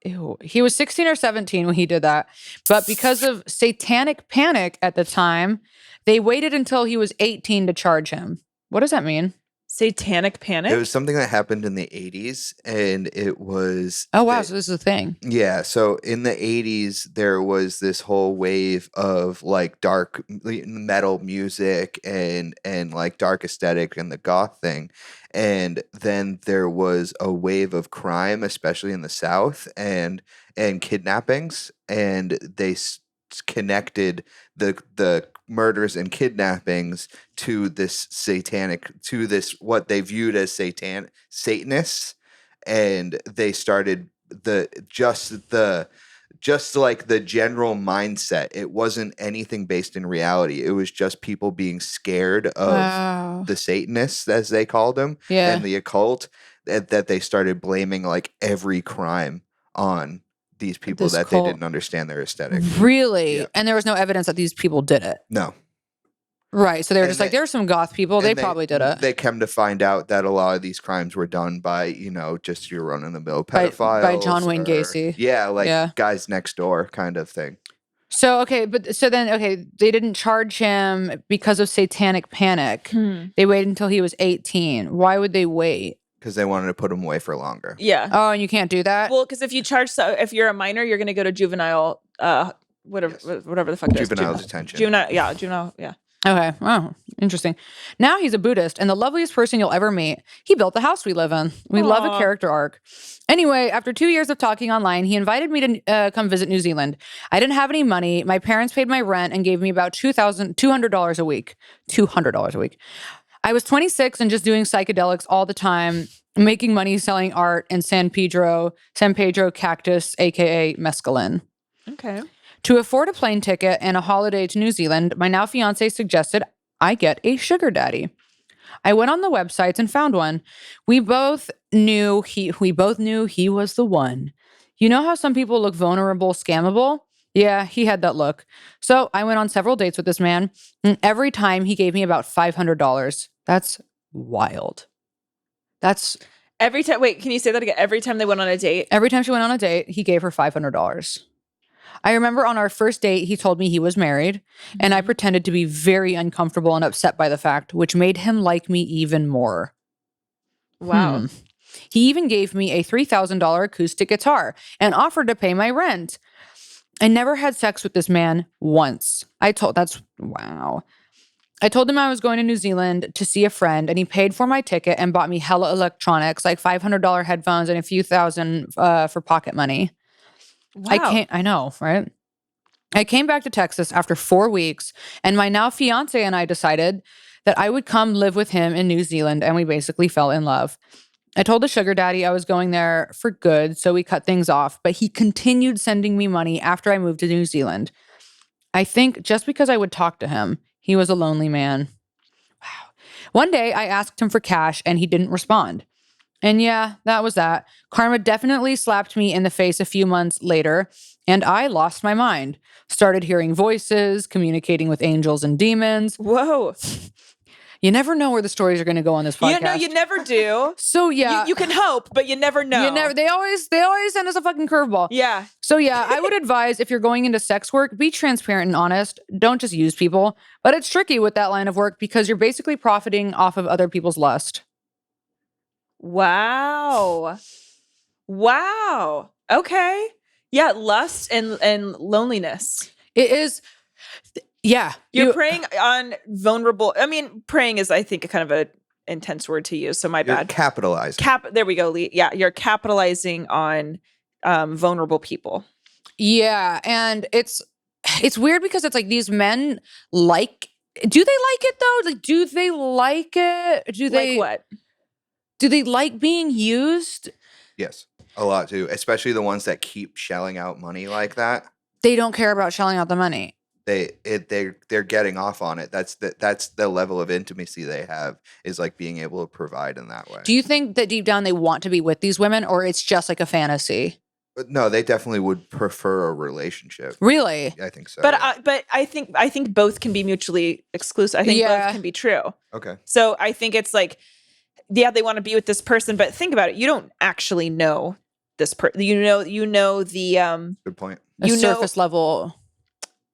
Ew. He was 16 or 17 when he did that. But because of satanic panic at the time, they waited until he was 18 to charge him. What does that mean? Satanic panic? It was something that happened in the 80s, and it was... Oh, wow. So this is a thing. Yeah. So in the 80s, there was this whole wave of like dark metal music and like dark aesthetic and the goth thing. And then there was a wave of crime, especially in the South, and kidnappings. And they connected the murders and kidnappings to this what they viewed as Satanists, and they started the just like the general mindset. It wasn't anything based in reality. It was just people being scared of the Satanists, as they called them, and the occult, that they started blaming like every crime on these people that they didn't understand their aesthetic. Really? Yeah. And there was no evidence that these people did it? No. Right. So they were just like, there's some goth people. They probably did it. They came to find out that a lot of these crimes were done by, just your run-of-the-mill pedophiles. By John Wayne Gacy. Yeah, guys next door kind of thing. So, okay, they didn't charge him because of satanic panic. They waited until he was 18. Why would they wait? Because they wanted to put him away for longer. Yeah. Oh, and you can't do that? Well, because if you're a minor, you're going to go to juvenile, whatever the fuck it is. Juvenile detention. Juvenile, yeah. Okay. Oh, interesting. Now he's a Buddhist and the loveliest person you'll ever meet. He built the house we live in. We love a character arc. Anyway, after 2 years of talking online, he invited me to come visit New Zealand. I didn't have any money. My parents paid my rent and gave me about $200 a week. $200 a week. I was 26 and just doing psychedelics all the time, making money selling art in San Pedro cactus, aka mescaline. Okay. To afford a plane ticket and a holiday to New Zealand, my now fiance suggested I get a sugar daddy. I went on the websites and found one. We both knew he was the one. You know how some people look vulnerable, scammable? Yeah, he had that look. So I went on several dates with this man, and every time he gave me about $500. That's wild. That's every time. Wait, can you say that again? Every time they went on a date? Every time she went on a date, he gave her $500. I remember on our first date, he told me he was married, and I pretended to be very uncomfortable and upset by the fact, which made him like me even more. Wow. He even gave me a $3,000 acoustic guitar and offered to pay my rent. I never had sex with this man once. Wow. I told him I was going to New Zealand to see a friend, and he paid for my ticket and bought me hella electronics, like $500 headphones and a few thousand for pocket money. Wow. I know, right? I came back to Texas after 4 weeks, and my now fiance and I decided that I would come live with him in New Zealand, and we basically fell in love. I told the sugar daddy I was going there for good, so we cut things off, but he continued sending me money after I moved to New Zealand. I think just because I would talk to him. He was a lonely man. Wow. One day, I asked him for cash, and he didn't respond. And yeah, that was that. Karma definitely slapped me in the face a few months later, and I lost my mind. Started hearing voices, communicating with angels and demons. Whoa. You never know where the stories are going to go on this podcast. You never do. So yeah, you can hope, but you never know. They always send us a fucking curveball. Yeah. So yeah, I would advise if you're going into sex work, be transparent and honest. Don't just use people. But it's tricky with that line of work because you're basically profiting off of other people's lust. Wow. Okay. Yeah, lust and loneliness. It is. Yeah. You're preying on vulnerable. I mean, preying is, I think, a kind of a intense word to use. So my bad. Capitalizing. There we go, Lee. Yeah, you're capitalizing on vulnerable people. Yeah, and it's weird because it's like these men do they like it though? Like, do they like it? Do they like what? Do they like being used? Yes, a lot too. Especially the ones that keep shelling out money like that. They don't care about shelling out the money. They're getting off on it. That's the level of intimacy they have, is like being able to provide in that way. Do you think that deep down they want to be with these women, or it's just like a fantasy? No, they definitely would prefer a relationship. Really? I think so. But I think both can be mutually exclusive. I think both can be true. Okay. So I think it's like, yeah, they want to be with this person, but think about it. You don't actually know this person. You know the good point. Surface level.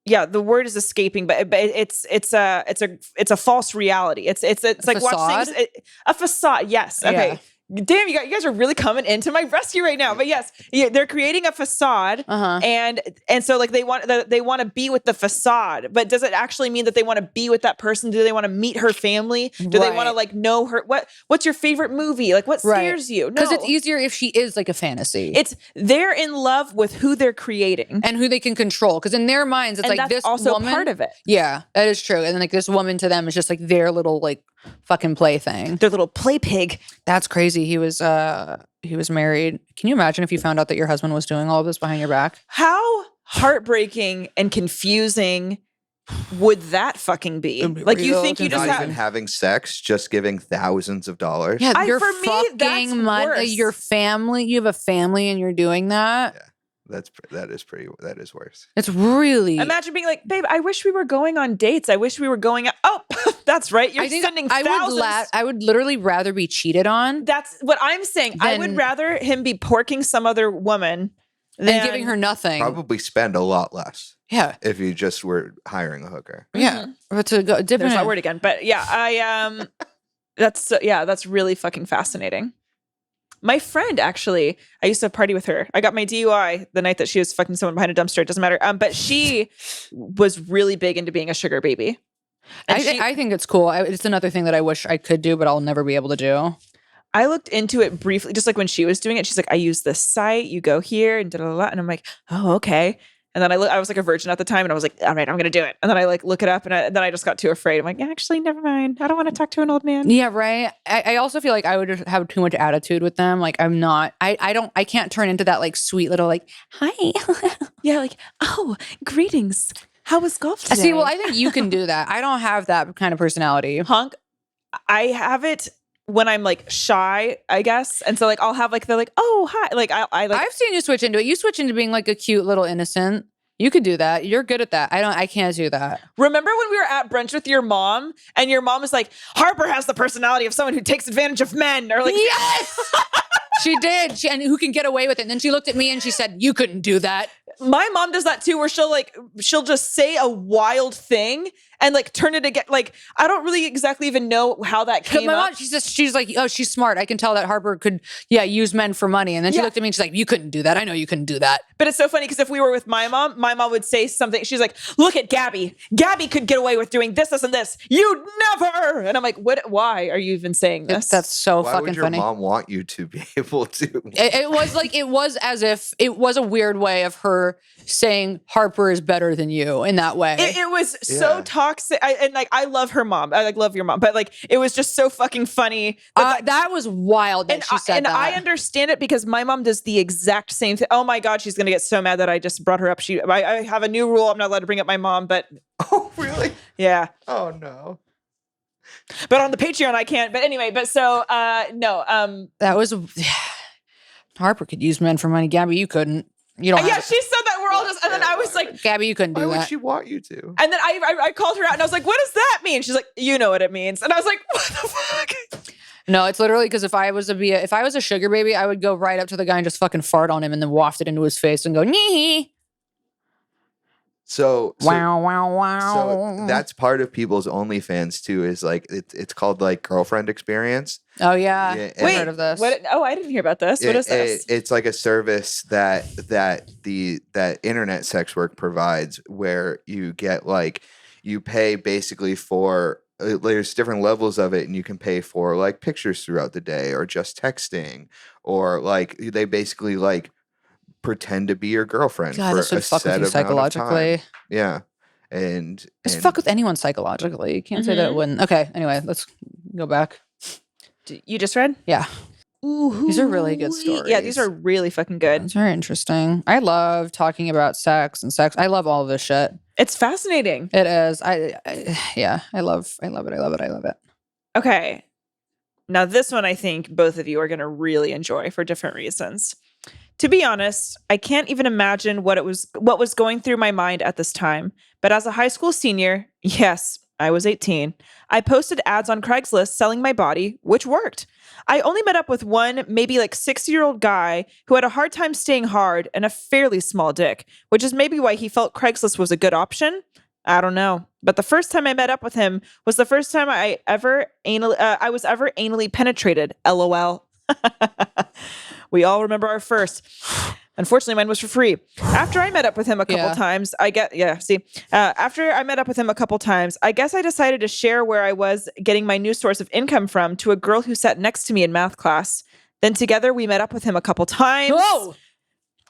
Yeah, the word is escaping, but it's a false reality. It's like watching a facade. Yes. Okay. Yeah. Damn, you guys are really coming into my rescue right now. But yes, they're creating a facade, and so like they want to be with the facade. But does it actually mean that they want to be with that person? Do they want to meet her family? Do they want to like know her? What's your favorite movie? Like what scares you? No, because it's easier if she is like a fantasy. They're in love with who they're creating and who they can control. Because in their minds, it's and like that's this also woman, part of it. Yeah, that is true. And then like this woman to them is just like their little like fucking plaything. Their little play pig. That's crazy. He was married. Can you imagine if you found out that your husband was doing all of this behind your back? How heartbreaking and confusing would that fucking be? Like, you think you just not even having sex, just giving thousands of dollars. Yeah, you're for me, fucking that's money. worse. Your family. You have a family, and you're doing that. Yeah, that is worse. It's really. Imagine being like, babe, I wish we were going on dates. I wish we were going out. Oh, that's right. You're sending thousands. I would literally rather be cheated on. That's what I'm saying. I would rather him be porking some other woman than giving her nothing. Probably spend a lot less. Yeah. If you just were hiring a hooker. Yeah. But to go different. There's that word again. But yeah, that's really fucking fascinating. My friend, actually, I used to party with her. I got my DUI the night that she was fucking someone behind a dumpster. It doesn't matter. But she was really big into being a sugar baby. I think it's cool. It's another thing that I wish I could do, but I'll never be able to do. I looked into it briefly, just like when she was doing it. She's like, I use this site. You go here and da-da-da-da. And I'm like, oh, okay. And then I was like a virgin at the time, and I was like, all right, I'm going to do it. And then I like look it up, and then I just got too afraid. I'm like, actually, never mind. I don't want to talk to an old man. Yeah, right. I also feel like I would just have too much attitude with them. Like I'm not, I can't turn into that like sweet little like, hi. Yeah, like, oh, greetings. How was golf today? See, well, I think you can do that. I don't have that kind of personality. Hunk, I have it when I'm like shy, I guess. And so like I'll have like they're like, oh hi. Like I like I've seen you switch into it. You switch into being like a cute little innocent. You could do that. You're good at that. I can't do that. Remember when we were at brunch with your mom and your mom was like, Harper has the personality of someone who takes advantage of men, or like yes. She did. And who can get away with it? And then she looked at me and she said, you couldn't do that. My mom does that too, where she'll just say a wild thing and like turn it again. Like, I don't really exactly even know how that came my up. mom, she's like, oh, she's smart. I can tell that Harper could, use men for money. And then she looked at me and she's like, you couldn't do that. I know you couldn't do that. But it's so funny because if we were with my mom would say something. She's like, look at Gabby. Gabby could get away with doing this, this, and this. You'd never. And I'm like, what? Why are you even saying this? That's so Why fucking would your funny. mom want you to be able to? It was as if it was a weird way of her saying Harper is better than you in that way. It was so toxic. I love her mom. I love your mom, but like it was just so fucking funny. That was wild that she said that. I understand it because my mom does the exact same thing. Oh my God, she's gonna get so mad that I just brought her up. I have a new rule. I'm not allowed to bring up my mom, but Oh, really? yeah. Oh, no. But on the Patreon, I can't. But anyway, no. That was Harper could use men for money. Gabby, you couldn't. You don't. Yeah, she said that. We're all just, and then I was like, Gabby, you couldn't do Why that. would she want you to? and then I called her out and I was like, what does that mean? She's like, you know what it means. And I was like, what the fuck? No, it's literally because if I was a sugar baby, I would go right up to the guy and just fucking fart on him and then waft it into his face and go, nee. So Wow. So that's part of people's OnlyFans too. Is like it's called like girlfriend experience. Oh yeah, Yeah, I've heard of this. What? Oh, I didn't hear about this. What is this? It's like a service that internet sex work provides, where you get like you pay basically for. There's different levels of it, and you can pay for like pictures throughout the day, or just texting, or like they basically like pretend to be your girlfriend God, for this would a fuck with set you amount of time. psychologically. Yeah, and Fuck with anyone psychologically. You can't say that it wouldn't. Okay, anyway, let's go back. You just read? Yeah. These are really good stories. Yeah, these are really fucking good. It's very interesting. I love talking about sex. I love all of this shit. It's fascinating. It is. I love it. Okay. Now this one I think both of you are going to really enjoy for different reasons. To be honest, I can't even imagine what was going through my mind at this time. But as a high school senior, yes, I was 18, I posted ads on Craigslist selling my body, which worked. I only met up with one, maybe like 60-year-old guy who had a hard time staying hard and a fairly small dick, which is maybe why he felt Craigslist was a good option. I don't know. But the first time I met up with him was the first time I was ever anally penetrated. LOL. We all remember our first. Unfortunately, mine was for free. After I met up with him a couple times, after I met up with him a couple times, I guess I decided to share where I was getting my new source of income from to a girl who sat next to me in math class. Then together we met up with him a couple times. Whoa!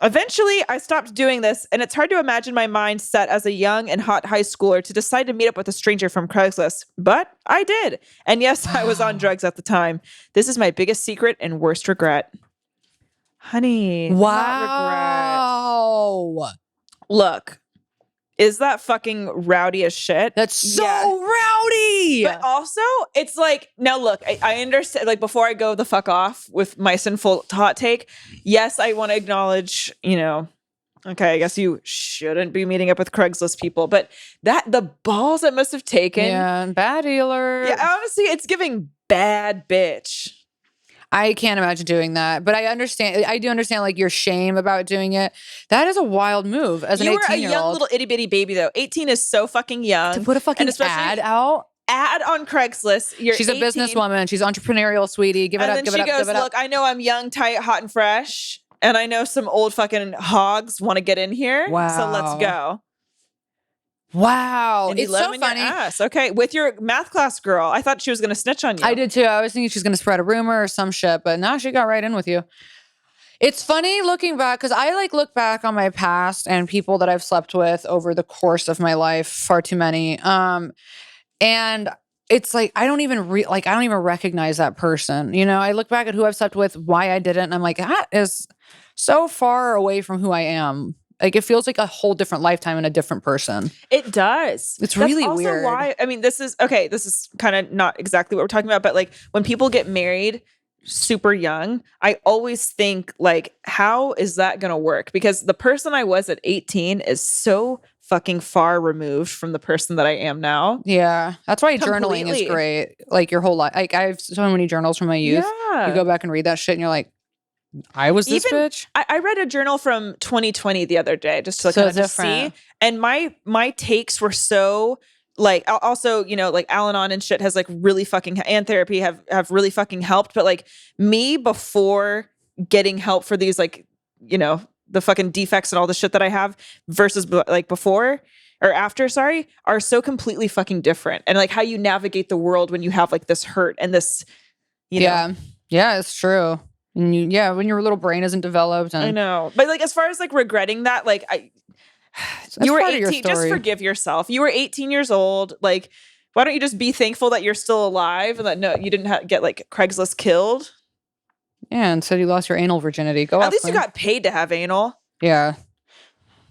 Eventually, I stopped doing this, and it's hard to imagine my mind set as a young and hot high schooler to decide to meet up with a stranger from Craigslist. But I did. And yes, I was on drugs at the time. This is my biggest secret and worst regret. Honey, not regret. Look, is that fucking rowdy as shit? That's so rowdy. But also, it's like, now look, I understand, like, before I go the fuck off with my sinful hot take, yes, I want to acknowledge, okay, I guess you shouldn't be meeting up with Craigslist people, but the balls it must have taken. Yeah, bad dealer. Yeah, honestly, it's giving bad bitch. I can't imagine doing that, but I do understand like your shame about doing it. That is a wild move as an 18-year-old. You were a young little itty bitty baby though. 18 is so fucking young. To put a fucking ad out. Ad on Craigslist. She's 18. A businesswoman. She's entrepreneurial, sweetie. Give it up. Give it up. And then she goes, look, I know I'm young, tight, hot, and fresh, and I know some old fucking hogs want to get in here. Wow. So let's go. Wow. And it's so funny. Okay, with your math class girl. I thought she was going to snitch on you. I did too. I was thinking she's going to spread a rumor or some shit, but no, she got right in with you. It's funny looking back because I like look back on my past and people that I've slept with over the course of my life, far too many. And it's like I don't even recognize that person. I look back at who I've slept with, why I didn't, and I'm like, that is so far away from who I am. Like it feels like a whole different lifetime and a different person. It does. It's really also weird. Why? I mean, this is kind of not exactly what we're talking about, but like when people get married super young, I always think like, how is that going to work? Because the person I was at 18 is so fucking far removed from the person that I am now. Yeah. That's why journaling is great. Like your whole life. Like I have so many journals from my youth. Yeah. You go back and read that shit and you're like, I was this bitch. I read a journal from 2020 the other day just to kind of see. And my takes were so like, also, like Al-Anon and shit has like really fucking, and therapy have really fucking helped. But like me before getting help for these like, the fucking defects and all the shit that I have versus like before or after, are so completely fucking different. And like how you navigate the world when you have like this hurt and this, know. Yeah, it's true. And when your little brain isn't developed. And I know. But like, as far as like regretting that, like you were 18, just forgive yourself. You were 18 years old. Like, why don't you just be thankful that you're still alive and that no, you didn't get like Craigslist killed. Yeah. And so you lost your anal virginity. At least you got paid to have anal. Yeah.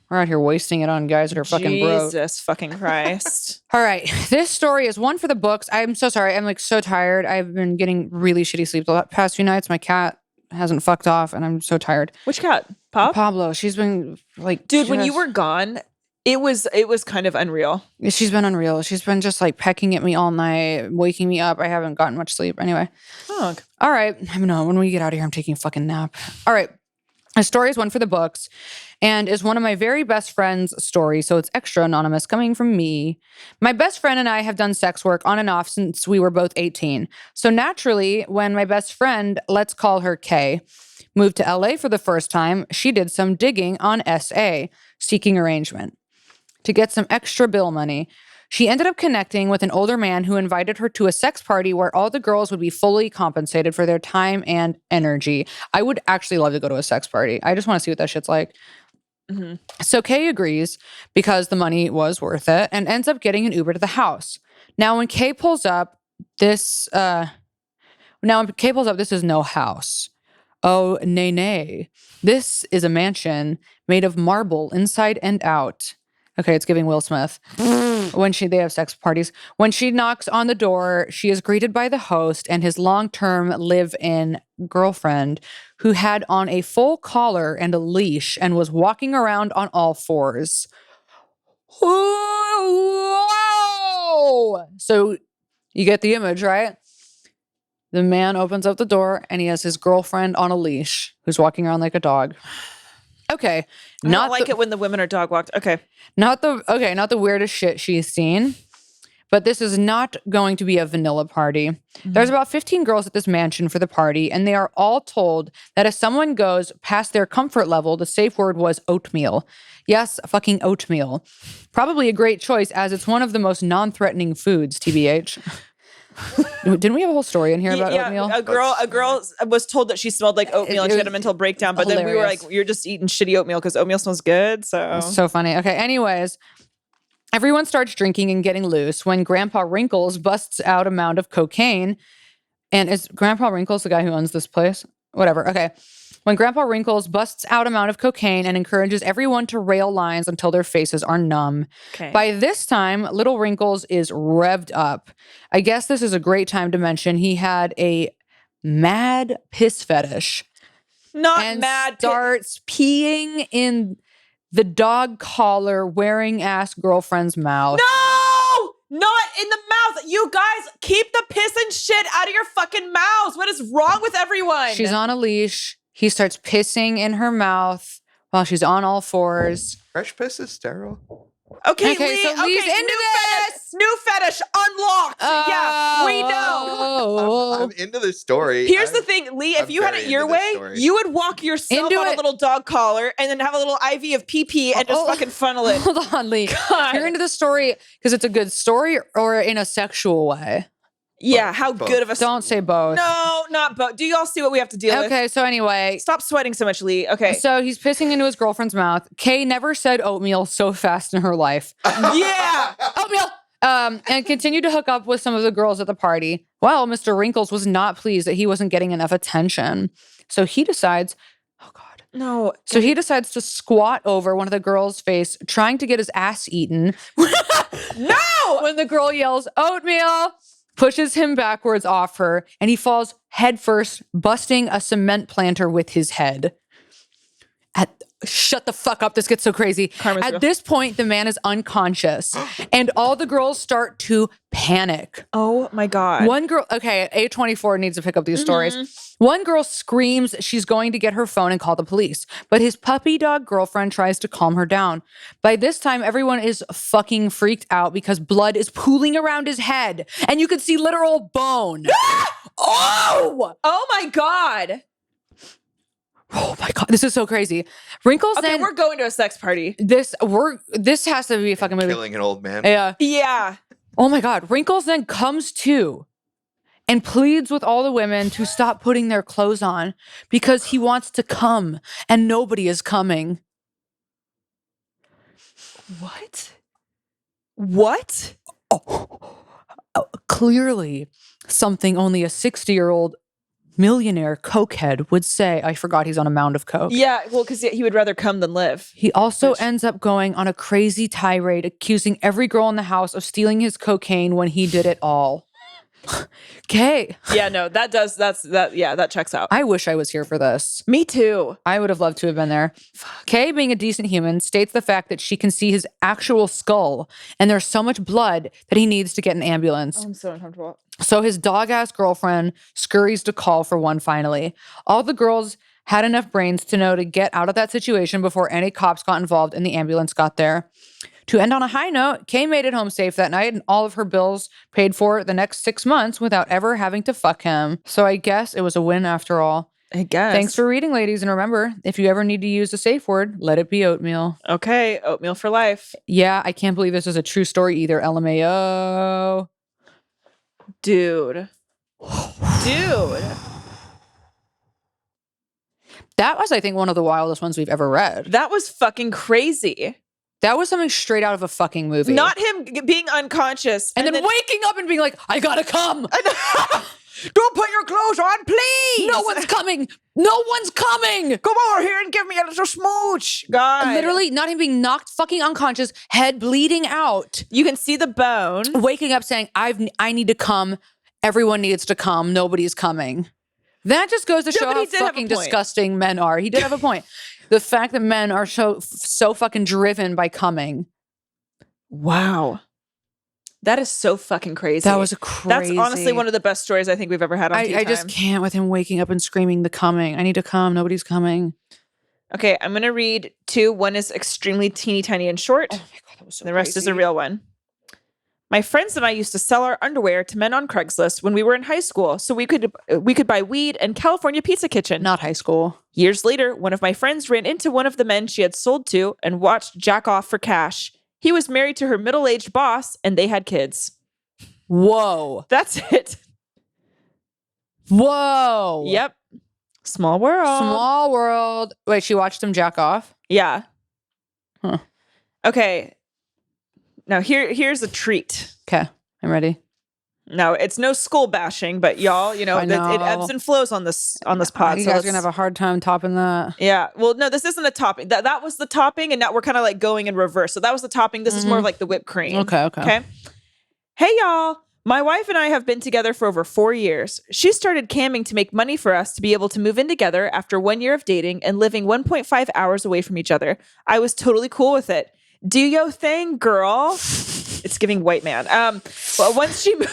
We're out here wasting it on guys that are fucking broke. Jesus fucking Christ. All right. This story is one for the books. I'm so sorry. I'm like so tired. I've been getting really shitty sleep the past few nights. My cat hasn't fucked off and I'm so tired. Which cat? Pablo. She's been like, dude, when you were gone, it was kind of unreal. She's been unreal. She's been just like pecking at me all night, waking me up. I haven't gotten much sleep. Anyway. Oh. All right. I know when we get out of here, I'm taking a fucking nap. All right. A story is one for the books and is one of my very best friend's stories. So it's extra anonymous coming from me. My best friend and I have done sex work on and off since we were both 18. So naturally, when my best friend, let's call her Kay, moved to LA for the first time, she did some digging on SA, seeking arrangement, to get some extra bill money. She ended up connecting with an older man who invited her to a sex party where all the girls would be fully compensated for their time and energy. I would actually love to go to a sex party. I just want to see what that shit's like. Mm-hmm. So Kay agrees because the money was worth it and ends up getting an Uber to the house. Now, when Kay pulls up, this is no house. Oh, nay. This is a mansion made of marble inside and out. Okay, it's giving Will Smith. They have sex parties. When she knocks on the door, she is greeted by the host and his long-term live-in girlfriend who had on a full collar and a leash and was walking around on all fours. Whoa! So you get the image, right? The man opens up the door and he has his girlfriend on a leash who's walking around like a dog. Okay. I don't like it when the women are dog walked. Okay. Not the weirdest shit she's seen, but this is not going to be a vanilla party. Mm-hmm. There's about 15 girls at this mansion for the party, and they are all told that if someone goes past their comfort level, the safe word was oatmeal. Yes, fucking oatmeal. Probably a great choice as it's one of the most non-threatening foods, TBH. Didn't we have a whole story in here about oatmeal? A girl was told that she smelled like oatmeal and she had a mental breakdown. But then we were like, "You're just eating shitty oatmeal because oatmeal smells good." So funny. Okay. Anyways, everyone starts drinking and getting loose when Grandpa Wrinkles busts out a mound of cocaine. And is Grandpa Wrinkles the guy who owns this place? Whatever. Okay. When Grandpa Wrinkles busts out a mound of cocaine and encourages everyone to rail lines until their faces are numb. Okay. By this time, Little Wrinkles is revved up. I guess this is a great time to mention he had a mad piss fetish. Starts peeing in the dog collar wearing ass girlfriend's mouth. No! Not in the mouth. You guys keep the piss and shit out of your fucking mouths. What is wrong with everyone? She's on a leash. He starts pissing in her mouth while she's on all fours. Fresh piss is sterile. Okay, Lee, so Lee's into this. New fetish unlocked. Yeah, we know. I'm into this story. Here's the thing, Lee. If you had it your way, you would walk yourself on a little dog collar and then have a little IV of pee and just fucking funnel it. Hold on, Lee. God. You're into the story because it's a good story or in a sexual way? Yeah, how good of a... Don't say both. No, not both. Do you all see what we have to deal with? Okay, so anyway. Stop sweating so much, Lee. Okay. So he's pissing into his girlfriend's mouth. Kay never said oatmeal so fast in her life. Yeah! Oatmeal! And continued to hook up with some of the girls at the party. Well, Mr. Wrinkles was not pleased that he wasn't getting enough attention. So he decides... Oh, God. No. So he decides to squat over one of the girls' face, trying to get his ass eaten. No! When the girl yells, oatmeal, pushes him backwards off her, and he falls headfirst, busting a cement planter with his head. Shut the fuck up. This gets so crazy. At this point, the man is unconscious, and all the girls start to panic. Oh my God. One girl, okay, A24 needs to pick up these stories. One girl screams she's going to get her phone and call the police, but his puppy dog girlfriend tries to calm her down. By this time, everyone is fucking freaked out because blood is pooling around his head, and you can see literal bone. Oh my God. Oh my God, this is so crazy. Wrinkles. Okay, then, we're going to a sex party. This has to be a fucking movie. Killing an old man. Yeah. Yeah. Oh my God. Wrinkles then comes to and pleads with all the women to stop putting their clothes on because he wants to come and nobody is coming. What? What? Clearly something only a 60-year-old millionaire cokehead would say. I forgot he's on a mound of coke. Yeah, well, because he would rather come than live. He also ends up going on a crazy tirade, accusing every girl in the house of stealing his cocaine when he did it all. Okay. Yeah, no, that checks out. I wish I was here for this. Me too. I would have loved to have been there. Kay, being a decent human, states the fact that she can see his actual skull and there's so much blood that he needs to get an ambulance. Oh, I'm so uncomfortable. So his dog-ass girlfriend scurries to call for one finally. All the girls had enough brains to know to get out of that situation before any cops got involved and the ambulance got there. To end on a high note, Kay made it home safe that night and all of her bills paid for the next 6 months without ever having to fuck him. So I guess it was a win after all. I guess. Thanks for reading, ladies. And remember, if you ever need to use a safe word, let it be oatmeal. Okay, oatmeal for life. Yeah, I can't believe this is a true story either. LMAO. Dude. That was, I think, one of the wildest ones we've ever read. That was fucking crazy. That was something straight out of a fucking movie. Not him being unconscious. And then waking up and being like, I gotta come. Don't put your clothes on, please. No one's coming. No one's coming. Come over here and give me a little smooch. God. Literally, not him being knocked fucking unconscious, head bleeding out. You can see the bone. Waking up saying, I need to come. Everyone needs to come. Nobody's coming. That just goes to show how fucking disgusting men are. He did have a point. The fact that men are so fucking driven by coming. Wow. That is so fucking crazy. That was crazy. That's honestly one of the best stories I think we've ever had on Tea Time. I just can't with him waking up and screaming the coming. I need to come. Nobody's coming. Okay, I'm going to read 2. One is extremely teeny tiny and short. Oh my God, that was so crazy. The rest is a real one. My friends and I used to sell our underwear to men on Craigslist when we were in high school, so we could buy weed and California Pizza Kitchen. Not high school. Years later, one of my friends ran into one of the men she had sold to and watched jack off for cash. He was married to her middle-aged boss, and they had kids. Whoa. That's it. Whoa. Yep. Small world. Small world. Wait, she watched him jack off? Yeah. Huh. Okay. Now here's a treat. Okay. I'm ready. No, it's no skull bashing, but y'all, you know, I know. it ebbs and flows on this pod. You so guys are gonna have a hard time topping that. Yeah. Well, no, this isn't a topping. That was the topping, and now we're kind of like going in reverse. So that was the topping. This is more of like the whipped cream. Okay. Hey, y'all. My wife and I have been together for over 4 years. She started camming to make money for us to be able to move in together after 1 year of dating and living 1.5 hours away from each other. I was totally cool with it. Do yo thing, girl. It's giving white man. Well, once she moved,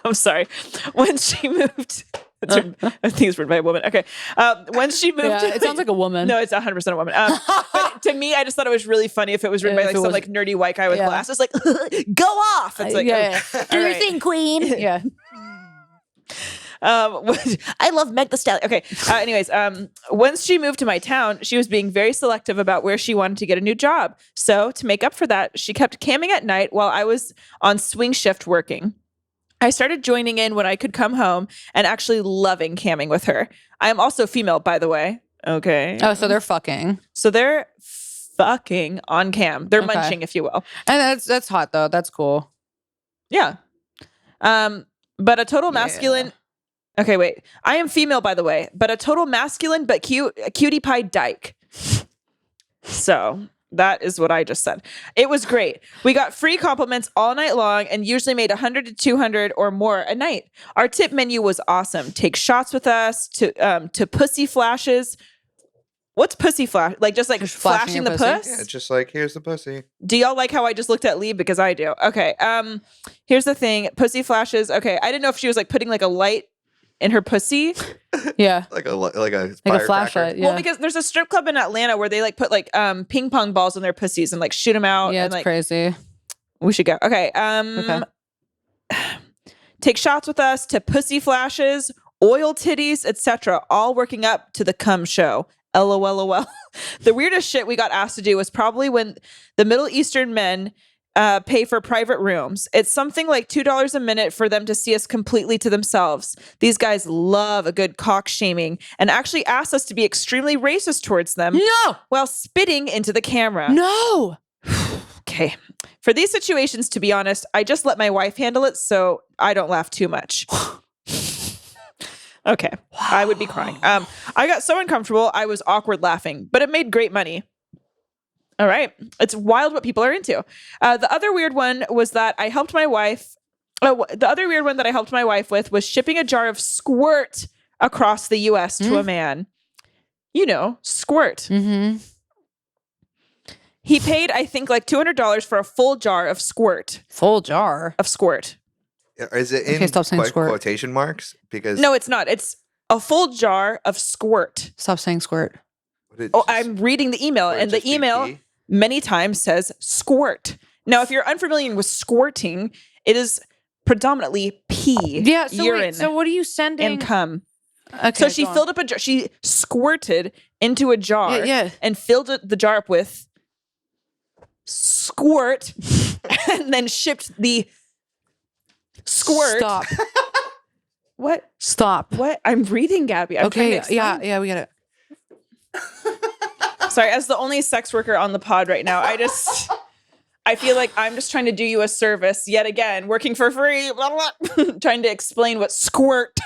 I'm sorry. Once she moved, I think it's written by a woman. Okay. Once she moved, it sounds like a woman. No, it's 100% a woman. But to me, I just thought it was really funny if it was written by like some like nerdy white guy with glasses. Like, go off. It's like, do your thing, queen. Yeah. I love Meg the Stallion. Okay. Anyways, once she moved to my town, she was being very selective about where she wanted to get a new job. So to make up for that, she kept camming at night while I was on swing shift working. I started joining in when I could come home and actually loving camming with her. I am also female, by the way. Okay. Oh, so they're fucking. So they're fucking on cam. They're munching, if you will. And that's hot though. That's cool. Yeah. But a total masculine. Okay, wait. I am female, by the way, but a total masculine but cutie pie dyke. So that is what I just said. It was great. We got free compliments all night long and usually made 100 to 200 or more a night. Our tip menu was awesome. Take shots with us to pussy flashes. What's pussy flash? Like just like flashing the puss? Yeah, just like, here's the pussy. Do y'all like how I just looked at Lee? Because I do. Okay. Here's the thing. Pussy flashes. Okay. I didn't know if she was like putting like a light in her pussy. Yeah. like a flashlight. Yeah. Well, because there's a strip club in Atlanta where they like put like ping pong balls in their pussies and like shoot them out. Yeah, and, it's like, crazy. We should go. Okay. Take shots with us to pussy flashes, oil titties, etc. All working up to the cum show. LOL. The weirdest shit we got asked to do was probably when the Middle Eastern men pay for private rooms. It's something like $2 a minute for them to see us completely to themselves. These guys love a good cock shaming and actually asked us to be extremely racist towards them. No! While spitting into the camera. No! Okay. For these situations, to be honest, I just let my wife handle it so I don't laugh too much. Okay. Wow. I would be crying. I got so uncomfortable, I was awkward laughing, but it made great money. All right. It's wild what people are into. The other weird one was that I helped my wife. The other weird one that I helped my wife with was shipping a jar of squirt across the U.S. to a man. You know, squirt. Mm-hmm. He paid, I think, like $200 for a full jar of squirt. Full jar? Of squirt. Is it in stop saying squirt. quotation marks? Because no, it's not. It's a full jar of squirt. Stop saying squirt. I'm reading the email, and the email many times says squirt. Now, if you're unfamiliar with squirting, it is predominantly pee, urine. So what are you sending? And cum. Okay, so she filled up a jar. She squirted into a jar and filled the jar up with squirt and then shipped the squirt. Stop. What? Stop. What? I'm reading, Gabby. I'm okay. Yeah, we get it. Sorry, as the only sex worker on the pod right now, I feel like I'm just trying to do you a service yet again, working for free, blah, blah, trying to explain what squirt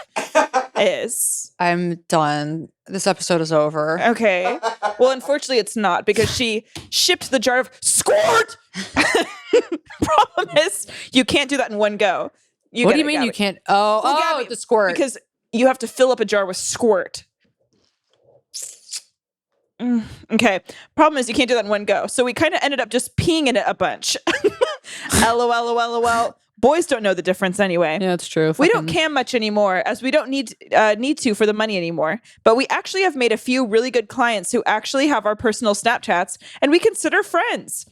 is. I'm done. This episode is over. Okay. Well, unfortunately, it's not because she shipped the jar of squirt. Problem is, you can't do that in one go. What do you mean you can't? Gabby, the squirt. Because you have to fill up a jar with squirt. Okay. Problem is, you can't do that in one go. So we kind of ended up just peeing in it a bunch. LOL. Boys don't know the difference anyway. Yeah, it's true. We don't cam much anymore, as we don't need to for the money anymore. But we actually have made a few really good clients who actually have our personal Snapchats, and we consider friends.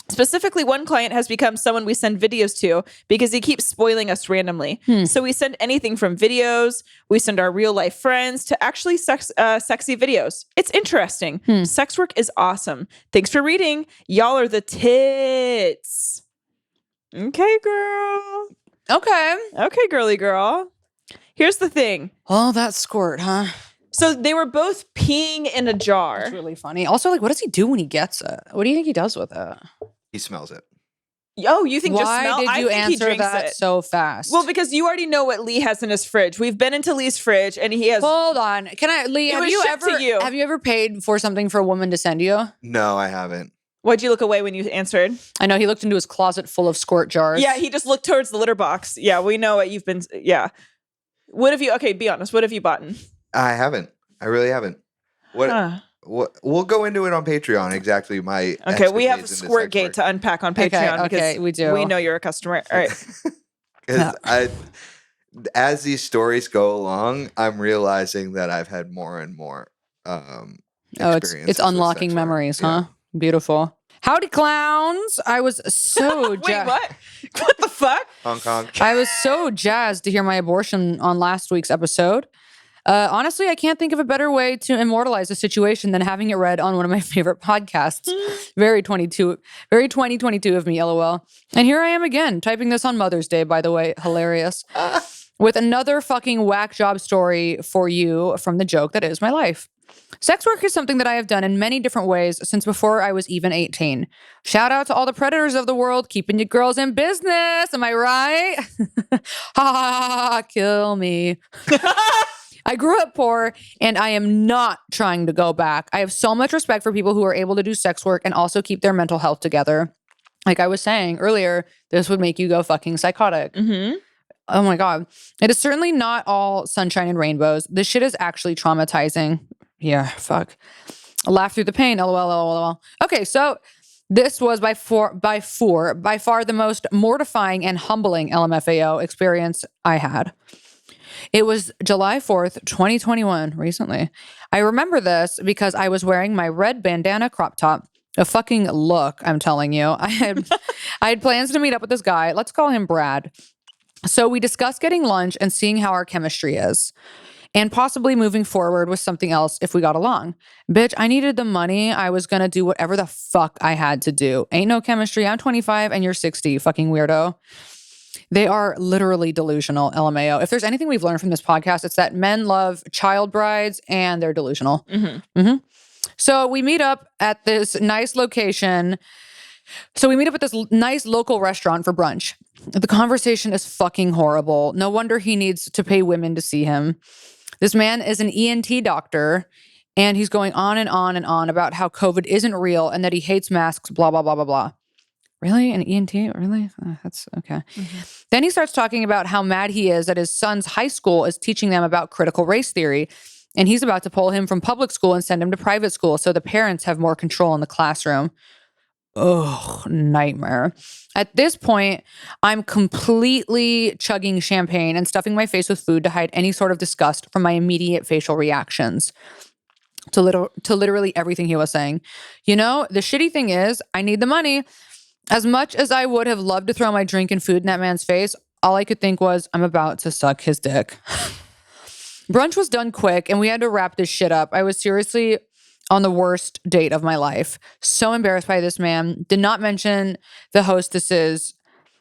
Specifically, one client has become someone we send videos to because he keeps spoiling us randomly. So we send anything from videos, we send our real life friends, to actually sexy videos. It's interesting. Sex work is awesome. Thanks for reading. Y'all are the tits. Okay, girl. Okay. Okay, girly girl. Here's the thing. Oh, that squirt, huh? So they were both peeing in a jar. That's really funny. Also, like, what does he do when he gets it? What do you think he does with it? He smells it. Oh, you think just Why smell? did I you think he answer drinks that it. so fast? Well, because you already know what Lee has in his fridge. We've been into Lee's fridge, and he has. Hold on. Can I, Lee? It Have was you shipped to ever you. have you ever paid for something for a woman to send you? No, I haven't. Why'd you look away when you answered? I know he looked into his closet full of squirt jars. Yeah, he just looked towards the litter box. Yeah, we know what you've been. Yeah. What have you? Okay, be honest. What have you bought? I haven't. I really haven't. What? We'll go into it on Patreon. Exactly. My Okay, we have a escapades into squirt sex gate work. to unpack on Okay, Patreon okay, because we do. We know you're a customer. All right. 'Cause as these stories go along, I'm realizing that I've had more and more. It's experiences with unlocking sex work. memories, Yeah. huh? Beautiful. Howdy, clowns! I was so Wait, what? What the fuck? Hong Kong. I was so jazzed to hear my abortion on last week's episode. Honestly, I can't think of a better way to immortalize a situation than having it read on one of my favorite podcasts. Very 2022 of me, lol. And here I am again, typing this on Mother's Day, by the way. Hilarious. With another fucking whack job story for you from the joke that is my life. Sex work is something that I have done in many different ways since before I was even 18. Shout out to all the predators of the world, keeping you girls in business. Am I right? Ha, kill me. I grew up poor and I am not trying to go back. I have so much respect for people who are able to do sex work and also keep their mental health together. Like I was saying earlier, this would make you go fucking psychotic. Mm-hmm. Oh my God. It is certainly not all sunshine and rainbows. This shit is actually traumatizing. Yeah, fuck. Laugh through the pain. LOL. Okay, so this was by far the most mortifying and humbling LMFAO experience I had. It was July 4th, 2021, recently. I remember this because I was wearing my red bandana crop top. A fucking look, I'm telling you. I had plans to meet up with this guy. Let's call him Brad. So we discussed getting lunch and seeing how our chemistry is. And possibly moving forward with something else if we got along. Bitch, I needed the money. I was gonna do whatever the fuck I had to do. Ain't no chemistry. I'm 25 and you're 60, fucking weirdo. They are literally delusional, LMAO. If there's anything we've learned from this podcast, it's that men love child brides and they're delusional. So we meet up at this nice location. So we meet up at this nice local restaurant for brunch. The conversation is fucking horrible. No wonder he needs to pay women to see him. This man is an ENT doctor, and he's going on and on and on about how COVID isn't real and that he hates masks, blah, blah, blah, blah, blah. Really? An ENT? Really? That's okay. Then he starts talking about how mad he is that his son's high school is teaching them about critical race theory, and he's about to pull him from public school and send him to private school so the parents have more control in the classroom. Oh, nightmare. At this point, I'm completely chugging champagne and stuffing my face with food to hide any sort of disgust from my immediate facial reactions to literally everything he was saying. You know, the shitty thing is, I need the money. As much as I would have loved to throw my drink and food in that man's face, all I could think was, I'm about to suck his dick. Brunch was done quick and we had to wrap this shit up. I was seriously on the worst date of my life. So embarrassed by this man. Did not mention the hostesses.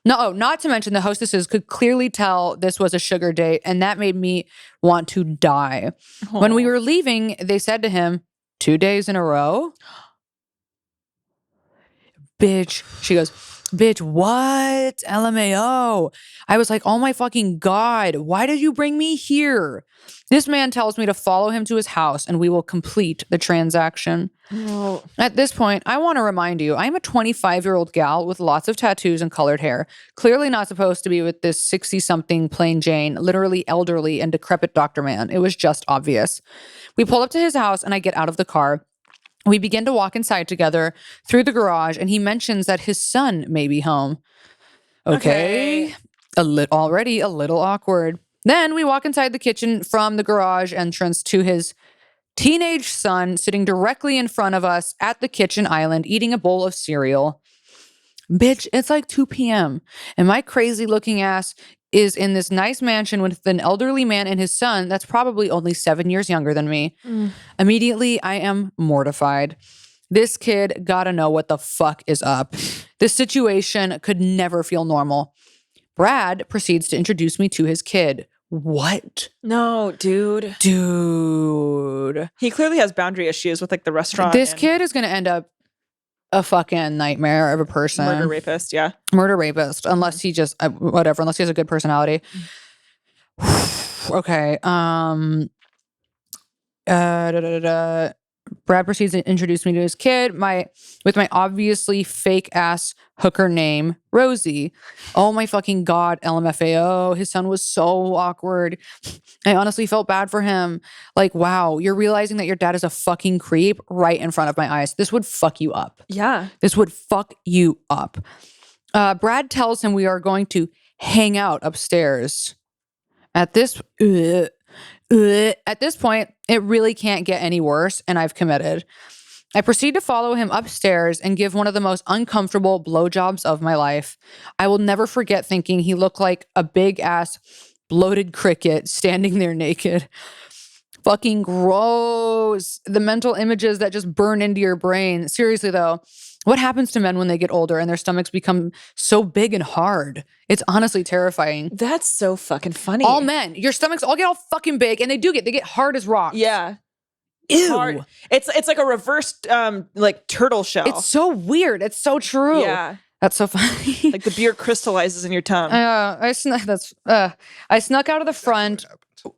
No, not to mention the hostesses could clearly tell this was a sugar date, and that made me want to die. When we were leaving, they said to him, 2 days in a row? Bitch. She goes, bitch, what? LMAO. I was like, oh my fucking God, why did you bring me here? This man tells me to follow him to his house and we will complete the transaction. Oh. At this point, I want to remind you, I'm a 25-year-old gal with lots of tattoos and colored hair. Clearly not supposed to be with this 60-something plain Jane, literally elderly and decrepit doctor man. It was just obvious. We pull up to his house and I get out of the car. We begin to walk inside together through the garage, and he mentions that his son may be home. Okay. Already a little awkward. Then we walk inside the kitchen from the garage entrance to his teenage son sitting directly in front of us at the kitchen island eating a bowl of cereal. Bitch, it's like 2 p.m. and my crazy looking ass is in this nice mansion with an elderly man and his son that's probably only 7 years younger than me. Immediately, I am mortified. This kid gotta know what the fuck is up. This situation could never feel normal. Brad proceeds to introduce me to his kid. What? No, dude. Dude. He clearly has boundary issues with like the restaurant. This kid is gonna end up a fucking nightmare of a person. Murder rapist, yeah. Murder rapist, unless he just, whatever, unless he has a good personality. Okay. Brad proceeds to introduce me to his kid, with my obviously fake ass hooker name, Rosie. Oh my fucking God, LMFAO. His son was so awkward. I honestly felt bad for him. Like, wow, you're realizing that your dad is a fucking creep right in front of my eyes. This would fuck you up. Yeah. This would fuck you up. Brad tells him we are going to hang out upstairs. At this point, it really can't get any worse, and I've committed. I proceed to follow him upstairs and give one of the most uncomfortable blowjobs of my life. I will never forget thinking he looked like a big-ass bloated cricket standing there naked. Fucking gross. The mental images that just burn into your brain. Seriously, though, what happens to men when they get older and their stomachs become so big and hard? It's honestly terrifying. That's so fucking funny. All men, your stomachs all get all fucking big, and they get hard as rocks. Yeah. Ew. Hard. It's like a reversed like turtle shell. It's so weird. It's so true. Yeah. That's so funny. Like the beer crystallizes in your tongue. I snuck out of the front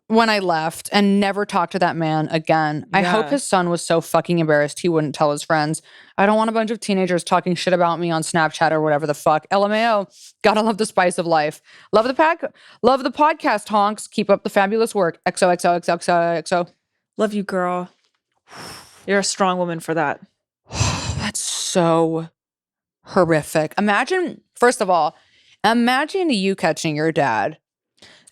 when I left and never talked to that man again. I hope his son was so fucking embarrassed he wouldn't tell his friends. I don't want a bunch of teenagers talking shit about me on Snapchat or whatever the fuck. LMAO. Gotta love the spice of life. Love the podcast, honks. Keep up the fabulous work. XOXOXOXO. Love you, girl. You're a strong woman for that. That's so horrific. First of all, imagine you catching your dad.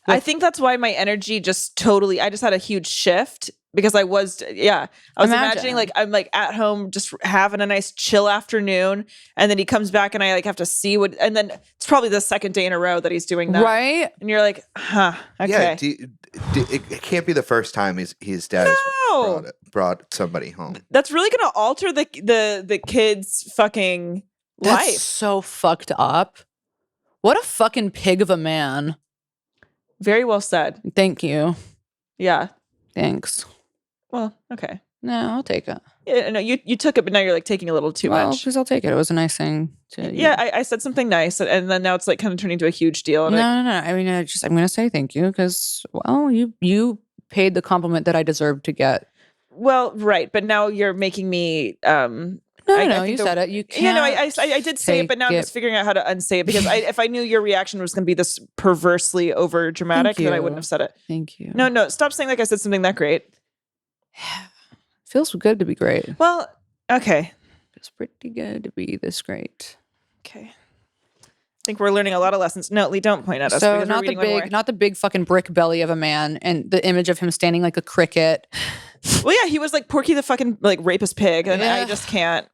I think that's why my energy I just had a huge shift because I was imagining like I'm like at home just having a nice chill afternoon, and then he comes back and I like have to see and then it's probably the second day in a row that he's doing that. Right? And you're like, okay. Yeah, it can't be the first time his dad has brought somebody home. That's really gonna alter the kid's fucking life. That's so fucked up. What a fucking pig of a man. Very well said. Thank you. Yeah. Thanks. Well, okay. No, I'll take it. Yeah, no, you took it, but now you're like taking a little too much. Because I'll take it. It was a nice thing to. Yeah, I said something nice, and then now it's like kind of turning into a huge deal. No. I mean, I'm going to say thank you because, well, you paid the compliment that I deserved to get. Well, right, but now you're making me. No, you said it. You can't. Yeah, no, I did say it, but now I'm just figuring out how to unsay it because if I knew your reaction was going to be this perversely over dramatic, then I wouldn't have said it. Thank you. No, stop saying like I said something that great. Feels good to be great. Well, okay. Feels pretty good to be this great. Okay. I think we're learning a lot of lessons. No, Lee, don't point at us. So not the big fucking brick belly of a man and the image of him standing like a cricket. Well, yeah, he was like Porky the fucking like rapist pig, and I just can't.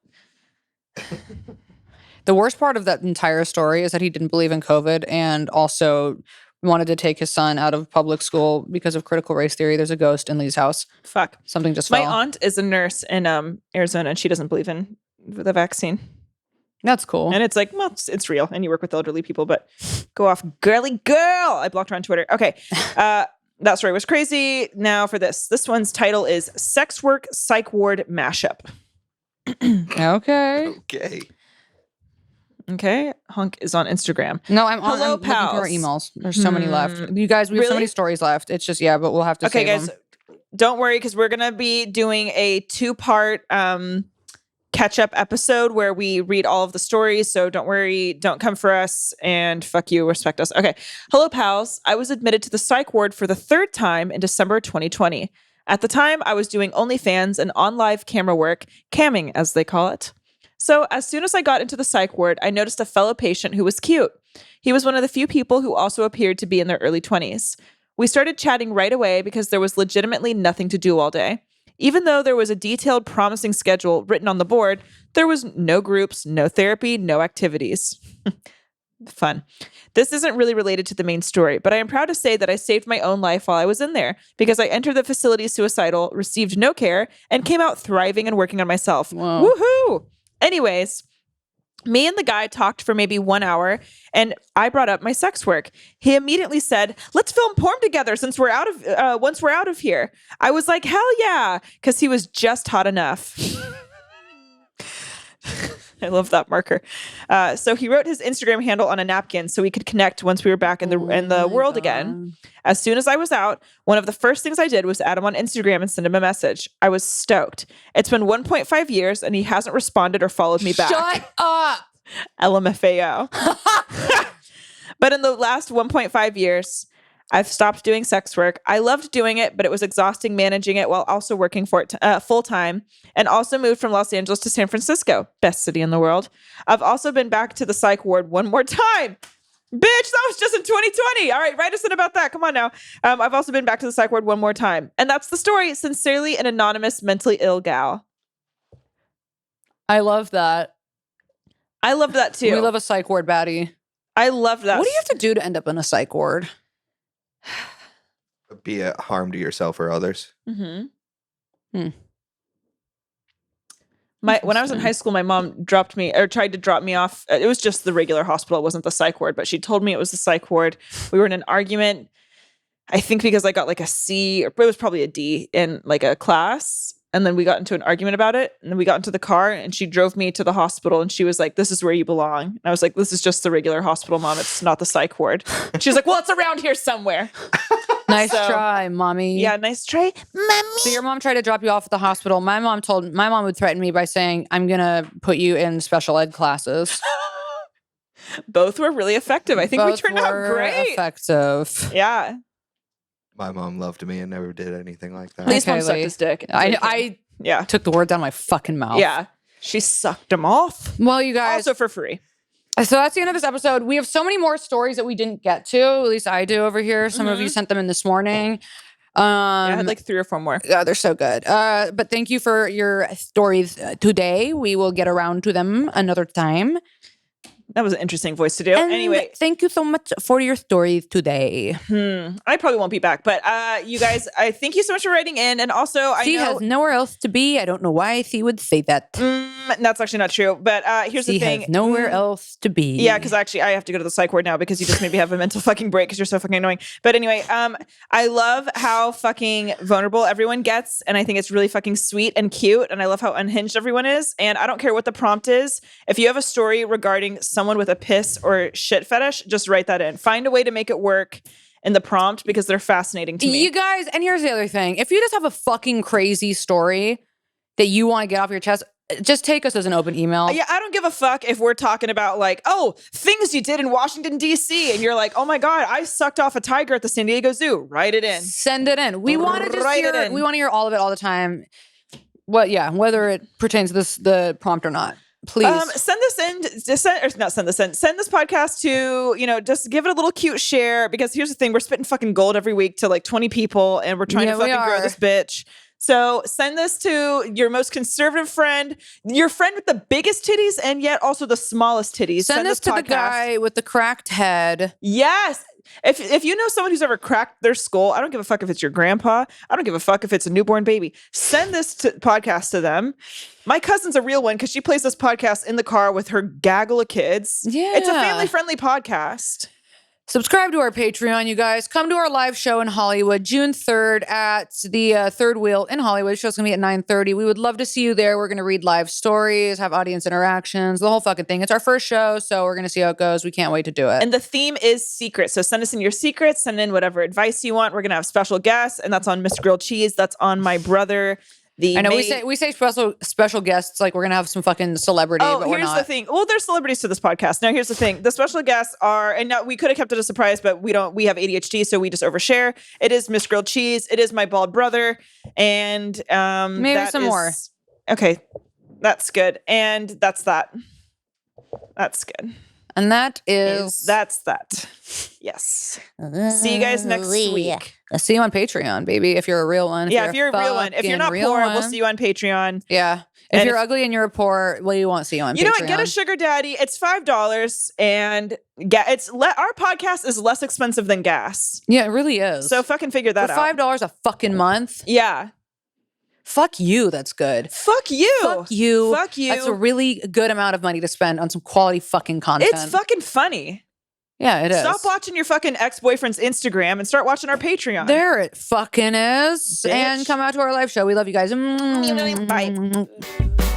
The worst part of that entire story is that he didn't believe in COVID and also wanted to take his son out of public school because of critical race theory. There's a ghost in Lee's house. Fuck. Something just My fell. aunt is a nurse in Arizona, and she doesn't believe in the vaccine. That's cool. And it's like, well, it's real, and you work with elderly people, but go off, girly girl. I blocked her on Twitter. Okay. That story was crazy. Now for this. This one's title is Sex Work Psych Ward Mashup. Okay. Okay. Hunk is on Instagram. No, I'm Hello, looking through our pals. emails. There's so many left. You guys, we have so many stories left. It's just, but we'll have to save guys, them. Don't worry, because we're going to be doing a 2-part catch-up episode where we read all of the stories. So don't worry. Don't come for us. And fuck you. Respect us. Okay. Hello, pals. I was admitted to the psych ward for the 3rd time in December 2020. At the time, I was doing OnlyFans and on-live camera work, camming as they call it. So as soon as I got into the psych ward, I noticed a fellow patient who was cute. He was one of the few people who also appeared to be in their early 20s. We started chatting right away because there was legitimately nothing to do all day. Even though there was a detailed, promising schedule written on the board, there was no groups, no therapy, no activities. Fun. This isn't really related to the main story, but I am proud to say that I saved my own life while I was in there because I entered the facility suicidal, received no care, and came out thriving and working on myself. Whoa. Woohoo! Anyways, me and the guy talked for maybe 1 hour, and I brought up my sex work. He immediately said, "Let's film porn together once we're out of here." I was like, "Hell yeah," because he was just hot enough. I love that marker. So he wrote his Instagram handle on a napkin so we could connect once we were back in the world again. As soon as I was out, one of the first things I did was add him on Instagram and send him a message. I was stoked. It's been 1.5 years and he hasn't responded or followed me back. Shut up. LMFAO. But in the last 1.5 years, I've stopped doing sex work. I loved doing it, but it was exhausting managing it while also working for it full time, and also moved from Los Angeles to San Francisco, best city in the world. I've also been back to the psych ward one more time. Bitch, that was just in 2020. All right, write us in about that. Come on now. I've also been back to the psych ward one more time. And that's the story. Sincerely, an anonymous mentally ill gal. I love that. I love that too. We love a psych ward baddie. I love that. What do you have to do to end up in a psych ward? Be a harm to yourself or others. Mm-hmm. Hmm. When I was in high school, my mom tried to drop me off. It was just the regular hospital. It wasn't the psych ward, but she told me it was the psych ward. We were in an argument, I think because I got like a C, or it was probably a D in like a class. And then we got into an argument about it. And then we got into the car and she drove me to the hospital. And she was like, "This is where you belong." And I was like, "This is just the regular hospital, Mom. It's not the psych ward." She was like, "Well, it's around here somewhere." Nice try, mommy. Yeah, nice try, mommy. So your mom tried to drop you off at the hospital. My mom would threaten me by saying, "I'm going to put you in special ed classes." Both were really effective. I think we turned out great. Effective. Yeah. My mom loved me and never did anything like that. Please, Okay, mom sucked Lee. his dick. I Yeah. took the words out of my fucking mouth. Yeah. She sucked him off. Well, you guys. Also for free. So that's the end of this episode. We have so many more stories that we didn't get to. At least I do over here. Some of you sent them in this morning. I had like 3 or 4 more. Yeah, they're so good. But thank you for your stories today. We will get around to them another time. That was an interesting voice to do. And anyway, thank you so much for your stories today. I probably won't be back, but you guys, I thank you so much for writing in. And also, C has nowhere else to be. I don't know why C would say that. That's actually not true. But here's the thing: has nowhere else to be. Yeah, because actually, I have to go to the psych ward now because you just made me have a mental fucking break because you're so fucking annoying. But anyway, I love how fucking vulnerable everyone gets, and I think it's really fucking sweet and cute. And I love how unhinged everyone is. And I don't care what the prompt is. If you have a story regarding someone with a piss or shit fetish, just write that in. Find a way to make it work in the prompt because they're fascinating to me. You guys, and here's the other thing. If you just have a fucking crazy story that you want to get off your chest, just take us as an open email. Yeah, I don't give a fuck if we're talking about like, oh, things you did in Washington, D.C. And you're like, oh my God, I sucked off a tiger at the San Diego Zoo. Write it in. Send it in. We want to just hear, we want to hear all of it all the time. Whether it pertains to the prompt or not. Please send this in. Send this podcast to, just give it a little cute share because here's the thing. We're spitting fucking gold every week to like 20 people and we're trying to fucking grow this bitch. So send this to your most conservative friend, your friend with the biggest titties and yet also the smallest titties. Send this to the guy with the cracked head. Yes. If you know someone who's ever cracked their skull, I don't give a fuck if it's your grandpa. I don't give a fuck if it's a newborn baby. Send this podcast to them. My cousin's a real one because she plays this podcast in the car with her gaggle of kids. Yeah. It's a family-friendly podcast. Subscribe to our Patreon, you guys. Come to our live show in Hollywood, June 3rd at the Third Wheel in Hollywood. The show's going to be at 9:30. We would love to see you there. We're going to read live stories, have audience interactions, the whole fucking thing. It's our first show, so we're going to see how it goes. We can't wait to do it. And the theme is secret. So send us in your secrets. Send in whatever advice you want. We're going to have special guests, and that's on Miss Grilled Cheese. That's on my brother. I know we say special guests like we're gonna have some fucking celebrity, but we're not. Here's the thing. Well, there's celebrities to this podcast. Now, here's the thing. The special guests are, and now we could have kept it a surprise, but we don't. We have ADHD, so we just overshare. It is Miss Grilled Cheese. It is my bald brother, and maybe some more. Okay, that's good, and that's that. That's good. And that is that's that. Yes. See you guys next week. I'll see you on Patreon, baby. If you're a real one. If you're a real one. If you're not poor, we'll see you on Patreon. Yeah. If you're ugly and you're poor, we won't see you on Patreon. You know what? Get a sugar daddy. It's $5, and our podcast is less expensive than gas. Yeah, it really is. So fucking figure that out. For $5 a fucking month. Yeah. Fuck you. That's good. Fuck you. Fuck you. Fuck you. That's a really good amount of money to spend on some quality fucking content. It's fucking funny. Yeah, it is. Stop watching your fucking ex-boyfriend's Instagram and start watching our Patreon. There it fucking is. Bitch. And come out to our live show. We love you guys. Bye.